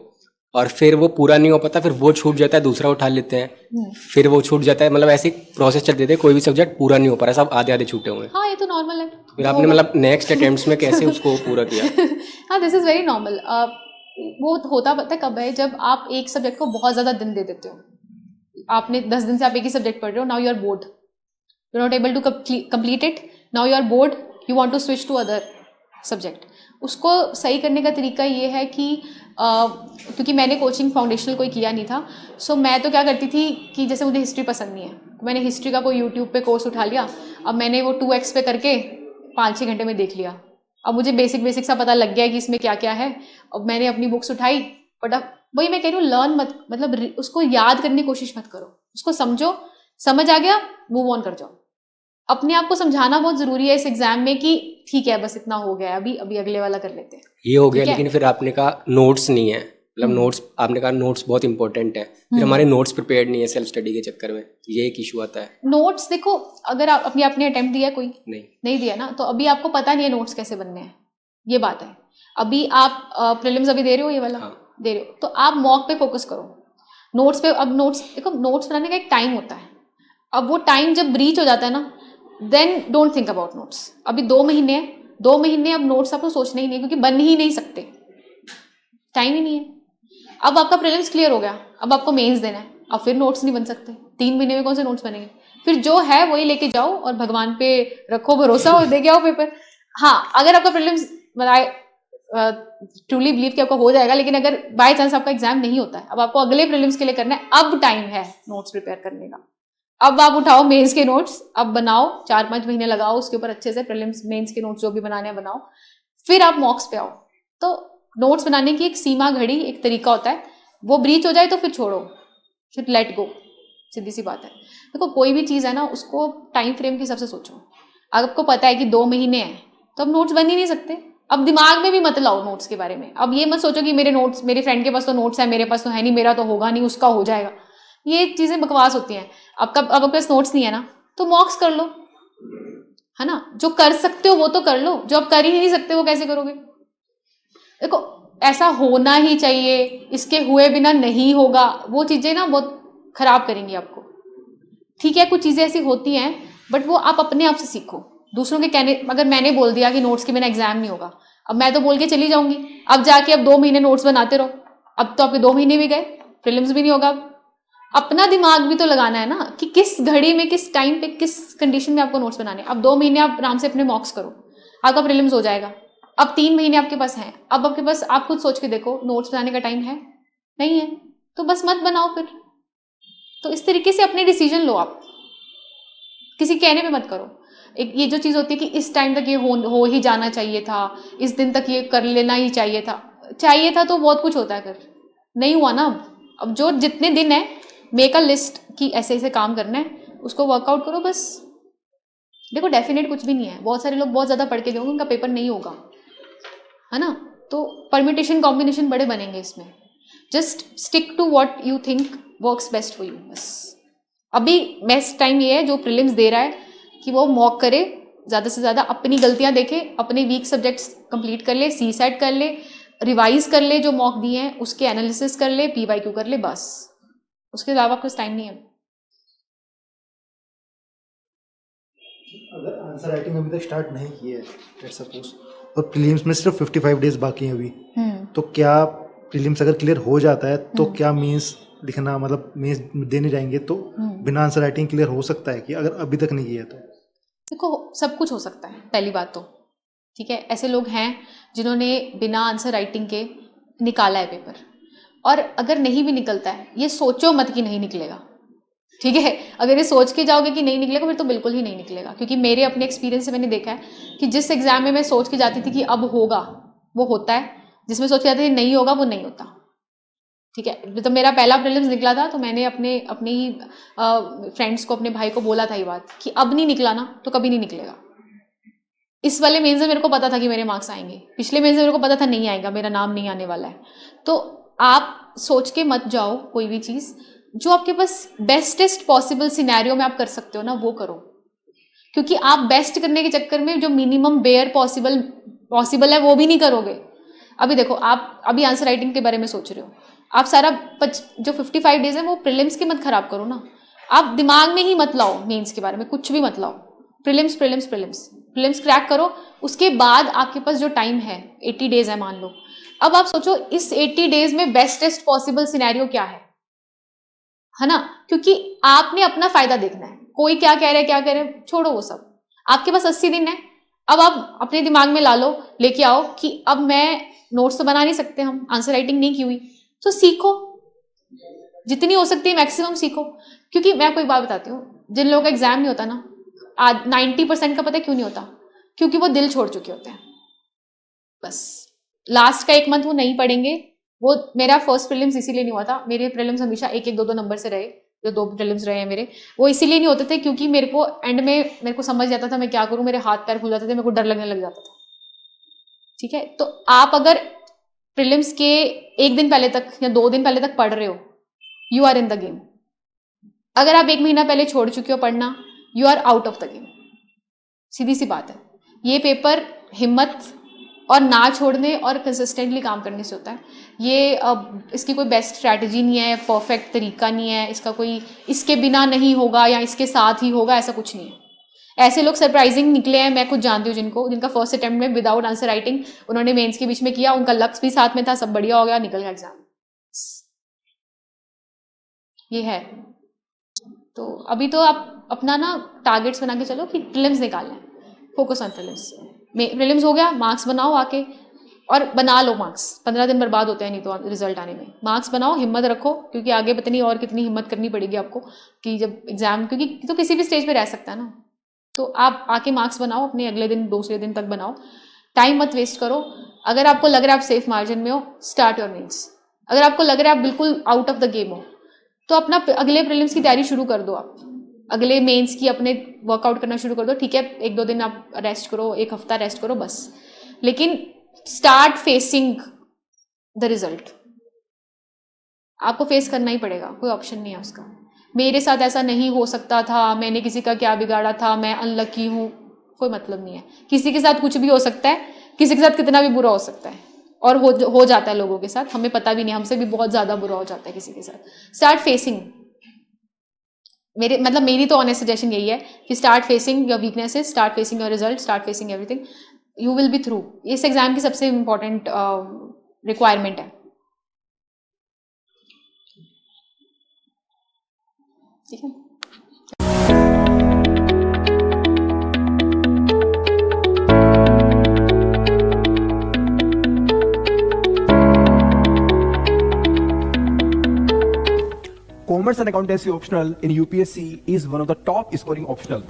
और फिर वो पूरा नहीं हो पाता, फिर वो छूट जाता है, दूसरा उठा लेते हैं, फिर वो छूट जाता है, मतलब ऐसे प्रोसेस चलते थे, कोई भी सब्जेक्ट पूरा नहीं हो पा रहा, सब आधे आधे छूटे हुए हैं. हाँ, ये तो नॉर्मल है. फिर आपने मतलब नेक्स्ट अटेम्प्ट्स में कैसे उसको पूरा किया? हाँ, दिस इज़ वेरी नॉर्मल. वो होता पता है कब है? जब आप एक सब्जेक्ट को बहुत ज़्यादा दिन दे देते हो. आपने 10 दिन से आप एक ही सब्जेक्ट पढ़ रहे हो. Now you are bored, you are not able to complete it. Now you are bored, you want to switch to other subject. उसको सही करने का तरीका ये है कि क्योंकि मैंने कोचिंग फाउंडेशनल कोई किया नहीं था, सो मैं तो क्या करती थी कि जैसे मुझे हिस्ट्री पसंद नहीं है, मैंने हिस्ट्री का कोई यूट्यूब पे कोर्स उठा लिया. अब मैंने वो 2x पे करके 5-6 घंटे में देख लिया. अब मुझे बेसिक सा पता लग गया है कि इसमें क्या क्या है. अब मैंने अपनी बुक्स उठाई, बट अब वही मैं कह रही हूँ, लर्न मत, मतलब उसको याद करने की कोशिश मत करो. उसको समझो, समझ आ गया, मूव ऑन कर जाओ. अपने आप को समझाना बहुत जरूरी है इस एग्जाम में कि ठीक है, बस इतना हो गया है, अभी अगले वाला कर लेते हैं. ये हो गया, ठीक है? लेकिन फिर आपने कहा नोट्स नहीं है, मतलब नोट्स, आपने कहा नोट्स बहुत इंपॉर्टेंट है, फिर हमारे नोट्स प्रिपेयर्ड नहीं है सेल्फ स्टडी के चक्कर में, ये एक इशू आता है. नोट्स देखो, अगर आप अपने अटेम्प्ट दिया कोई नहीं दिया ना, तो अभी आपको पता नहीं है नोट्स कैसे बनने हैं. ये बात है. अभी आप प्रीलिम्स अभी दे रहे हो, ये वाला दे रहे हो, तो आप मॉक पे फोकस करो. नोट्स पे, अब नोट्स देखो, नोट्स बनाने का एक टाइम होता है. अब वो टाइम जब ब्रीच हो जाता है ना, then don't think about notes. अभी 2 महीने हैं, 2 महीने अब नोट्स आपको सोचना ही नहीं है, क्योंकि बन ही नहीं सकते, टाइम ही नहीं है. अब आपका प्रीलिम्स क्लियर हो गया, अब आपको मेंस देना है, अब फिर नोट्स नहीं बन सकते. 3 महीने में कौन से नोट्स बनेंगे? फिर जो है वही लेके जाओ और भगवान पे रखो भरोसा और दे के आओ पेपर. हाँ, अगर आपका प्रीलिम्स, ट्रूली बिलीव कि आपका हो जाएगा, लेकिन अगर बाय चांस आपका एग्जाम नहीं होता है, अब आपको अगले प्रीलिम्स के लिए करना है, अब टाइम है नोट्स प्रिपेयर करने का. अब आप उठाओ मेंस के नोट्स, अब बनाओ, 4-5 महीने लगाओ उसके ऊपर अच्छे से. प्रीलिम्स मेंस के नोट्स जो भी बनाने हैं बनाओ, फिर आप मॉक्स पे आओ. तो नोट्स बनाने की एक सीमा घड़ी, एक तरीका होता है. वो ब्रीच हो जाए तो फिर छोड़ो, फिर लेट गो. सीधी सी बात है. देखो, कोई भी चीज़ है ना, उसको टाइम फ्रेम के हिसाब से सोचो. अगर आपको पता है कि 2 महीने हैं, तो अब नोट्स बन ही नहीं सकते. अब दिमाग में भी मत लाओ नोट्स के बारे में. अब ये मत सोचो कि मेरे नोट्स, मेरे फ्रेंड के पास तो नोट्स है, मेरे पास तो है नहीं, मेरा तो होगा नहीं, उसका हो जाएगा. ये चीज़ें बकवास होती हैं. अब आपके पास नोट्स नहीं है ना, तो मॉक्स कर लो, है ना. जो कर सकते हो वो तो कर लो, जो आप कर ही नहीं सकते वो कैसे करोगे? देखो, ऐसा होना ही चाहिए, इसके हुए बिना नहीं होगा, वो चीज़ें ना बहुत खराब करेंगी आपको. ठीक है, कुछ चीज़ें ऐसी होती हैं, बट वो आप अपने आप से सीखो. दूसरों के कहने, अगर मैंने बोल दिया कि नोट्स के बिना एग्जाम नहीं होगा, अब मैं तो बोल के चली जाऊंगी, अब जाके अब 2 महीने नोट्स बनाते रहो. अब तो आपके 2 महीने भी गए, प्रीलिम्स भी नहीं होगा. अपना दिमाग भी तो लगाना है ना, कि किस घड़ी में, किस टाइम पे, किस कंडीशन में आपको नोट्स बनाने. अब 2 महीने आप आराम से अपने मॉक्स करो, आपका प्रीलिम्स हो जाएगा. अब 3 महीने आपके पास हैं, अब आपके पास, आप खुद सोच के देखो, नोट्स बनाने का टाइम है नहीं है, तो बस मत बनाओ फिर। तो इस तरीके से अपने डिसीजन लो आप, किसी कहने पे मत करो। एक ये जो चीज़ होती है कि इस टाइम तक ये हो ही जाना चाहिए था, इस दिन तक ये कर लेना ही चाहिए था तो बहुत कुछ होता है, फिर नहीं हुआ ना। अब जो जितने दिन है, मेक अ लिस्ट कि ऐसे ऐसे काम करना है, उसको वर्कआउट करो बस। देखो डेफिनेट कुछ भी नहीं है, बहुत सारे लोग बहुत ज़्यादा पढ़ के गए होंगे, उनका पेपर नहीं होगा, है ना। तो परम्यूटेशन कॉम्बिनेशन बड़े बनेंगे इसमें। Just stick to what you think works best for you. बस अभी बेस्ट टाइम ये है जो प्रीलिम्स दे रहा है कि वो मॉक करे, ज़्यादा से ज़्यादा अपनी गलतियां देखे, अपने वीक सब्जेक्ट्स कंप्लीट कर ले, सी सेट कर ले, रिवाइज कर ले, जो मॉक दिए हैं उसके एनालिसिस कर ले, PYQ कर ले, बस उसके अलावा कुछ टाइम नहीं है। अगर आंसर राइटिंग अभी तक स्टार्ट नहीं की है, लेट्स सपोज, और प्रीलिम्स में सिर्फ 55 डेज बाकी हैं अभी, तो क्या प्रीलिम्स अगर क्लियर हो जाता है तो क्या मेंस लिखना, मतलब मेंस देने जाएंगे तो बिना आंसर राइटिंग क्लियर हो सकता है कि अगर अभी तक नहीं किया तो? देखो सब कुछ हो सकता है, पहली बात तो ठीक है। ऐसे लोग हैं जिन्होंने बिना आंसर राइटिंग के निकाला है पेपर, और अगर नहीं भी निकलता है, ये सोचो मत कि नहीं निकलेगा, ठीक है। अगर ये सोच के जाओगे कि नहीं निकलेगा, फिर तो बिल्कुल ही नहीं निकलेगा, क्योंकि मेरे अपने एक्सपीरियंस से मैंने देखा है कि जिस एग्जाम में मैं सोच के जाती थी कि अब होगा, वो होता है, जिसमें सोच के जाती थी नहीं होगा, वो नहीं होता, ठीक है। तो मेरा पहला प्रीलिम्स निकला था, तो मैंने अपने ही फ्रेंड्स को, अपने भाई को बोला था ये बात कि अब नहीं निकला ना तो कभी नहीं निकलेगा। इस वाले मेंस में मेरे को पता था कि मेरे मार्क्स आएंगे, पिछले मेंस में मेरे को पता था नहीं आएगा, मेरा नाम नहीं आने वाला है। तो आप सोच के मत जाओ कोई भी चीज़, जो आपके पास बेस्टेस्ट पॉसिबल सिनेरियो में आप कर सकते हो ना, वो करो। क्योंकि आप बेस्ट करने के चक्कर में जो मिनिमम बेयर पॉसिबल है वो भी नहीं करोगे। अभी देखो, आप अभी आंसर राइटिंग के बारे में सोच रहे हो, आप सारा जो 55 डेज है वो प्रीलिम्स के मत खराब करो ना। आप दिमाग में ही मत लाओ मेंस के बारे में, कुछ भी मत लाओ। प्रीलिम्स क्रैक करो, उसके बाद आपके पास जो टाइम है 80 डेज है मान लो। अब आप सोचो इस 80 डेज में बेस्टेस्ट पॉसिबल सिनेरियो क्या है ना। क्योंकि आपने अपना फायदा देखना है, कोई क्या कह रहा है छोड़ो वो सब। आपके पास 80 दिन है, अब आप अपने दिमाग में ला लो, लेके आओ कि अब मैं नोट्स तो बना नहीं सकते, हम आंसर राइटिंग नहीं की हुई, तो सीखो, जितनी हो सकती है मैक्सिमम सीखो। क्योंकि मैं कोई बात बताती हूँ, जिन लोगों का एग्जाम नहीं होता ना, आज 90% का पता है क्यों नहीं होता, क्योंकि वो दिल छोड़ चुके होते हैं। बस लास्ट का 1 मंथ वो नहीं पढ़ेंगे। वो मेरा फर्स्ट प्रीलिम्स इसीलिए नहीं हुआ था, मेरे प्रीलिम्स हमेशा 1-1, 2-2 नंबर से रहे, जो 2 प्रीलिम्स रहे हैं मेरे, वो इसीलिए नहीं होते थे क्योंकि मेरे को एंड में मेरे को समझ जाता था मैं क्या करूँ, मेरे हाथ पैर फूल जाते थे, मेरे को डर लगने लग जाता था, ठीक है। तो आप अगर प्रीलिम्स के 1 दिन पहले तक या 2 दिन पहले तक पढ़ रहे हो, you are in the game. अगर आप 1 महीना पहले छोड़ चुके हो पढ़ना, you are out of the game. सीधी सी बात है। ये पेपर हिम्मत और ना छोड़ने और कंसिस्टेंटली काम करने से होता है। ये अब इसकी कोई बेस्ट स्ट्रैटेजी नहीं है, परफेक्ट तरीका नहीं है इसका, कोई इसके बिना नहीं होगा या इसके साथ ही होगा, ऐसा कुछ नहीं है। ऐसे लोग सरप्राइजिंग निकले हैं, मैं खुद जानती हूँ जिनका फर्स्ट अटेम्प्ट में विदाउट आंसर राइटिंग उन्होंने मेंस के बीच में किया, उनका लक्ष्य भी साथ में था, सब बढ़िया हो गया, निकल गया एग्जाम। ये है। तो अभी तो आप अपना ना टारगेट्स बना के चलो कि प्रीलिम्स निकालना है, फोकस ऑन प्रीलिम्स। प्रीलिम्स हो गया, मार्क्स बनाओ आके, और बना लो मार्क्स। 15 दिन बर्बाद होते हैं नहीं तो रिजल्ट आने में। मार्क्स बनाओ, हिम्मत रखो, क्योंकि आगे पता नहीं और कितनी हिम्मत करनी पड़ेगी आपको कि जब एग्जाम, क्योंकि तो किसी भी स्टेज पे रह सकता है ना। तो आप आके मार्क्स बनाओ, अपने अगले दिन दूसरे दिन तक बनाओ, टाइम मत वेस्ट करो। अगर आपको लग रहा है आप सेफ मार्जिन में हो, स्टार्ट योर मेंस। अगर आपको लग रहा है आप बिल्कुल आउट ऑफ द गेम हो, तो अपना अगले प्रीलिम्स की तैयारी शुरू कर दो। आप अगले मेंस की अपने वर्कआउट करना शुरू कर दो। ठीक है, 1-2 दिन आप रेस्ट करो, 1 हफ्ता रेस्ट करो बस, लेकिन स्टार्ट फेसिंग द रिजल्ट। आपको फेस करना ही पड़ेगा, कोई ऑप्शन नहीं है उसका। मेरे साथ ऐसा नहीं हो सकता था, मैंने किसी का क्या बिगाड़ा था, मैं अनलकी हूँ, कोई मतलब नहीं है। किसी के साथ कुछ भी हो सकता है, किसी के साथ कितना भी बुरा हो सकता है, और हो जाता है लोगों के साथ, हमें पता भी नहीं, हमसे भी बहुत ज़्यादा बुरा हो जाता है किसी के साथ। Start facing. मेरी तो ऑनेस्ट सजेशन यही है कि start facing your weaknesses, start facing your result, start facing everything, you will be through. इस एग्जाम की सबसे इंपॉर्टेंट रिक्वायरमेंट है, ठीक है। Commerce and accountancy optional in UPSC is one of the top scoring optional.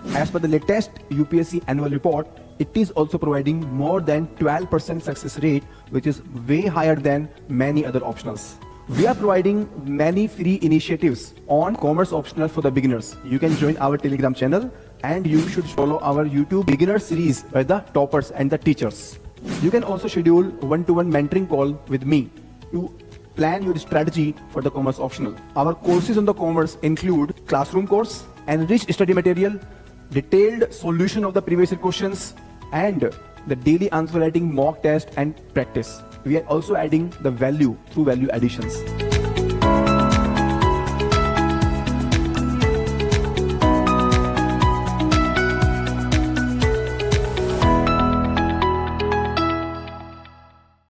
As per the latest UPSC annual report, it is also providing more than 12% success rate, which is way higher than many other optionals. We are providing many free initiatives on commerce optional for the beginners. You can join our Telegram channel and you should follow our YouTube beginner series by the toppers and the teachers. You can also schedule one-to-one mentoring call with me to plan your strategy for the commerce optional. Our courses on the commerce include classroom course, enriched study material, detailed solution of the previous year questions, and the daily answer writing mock test and practice. We are also adding the value through value additions.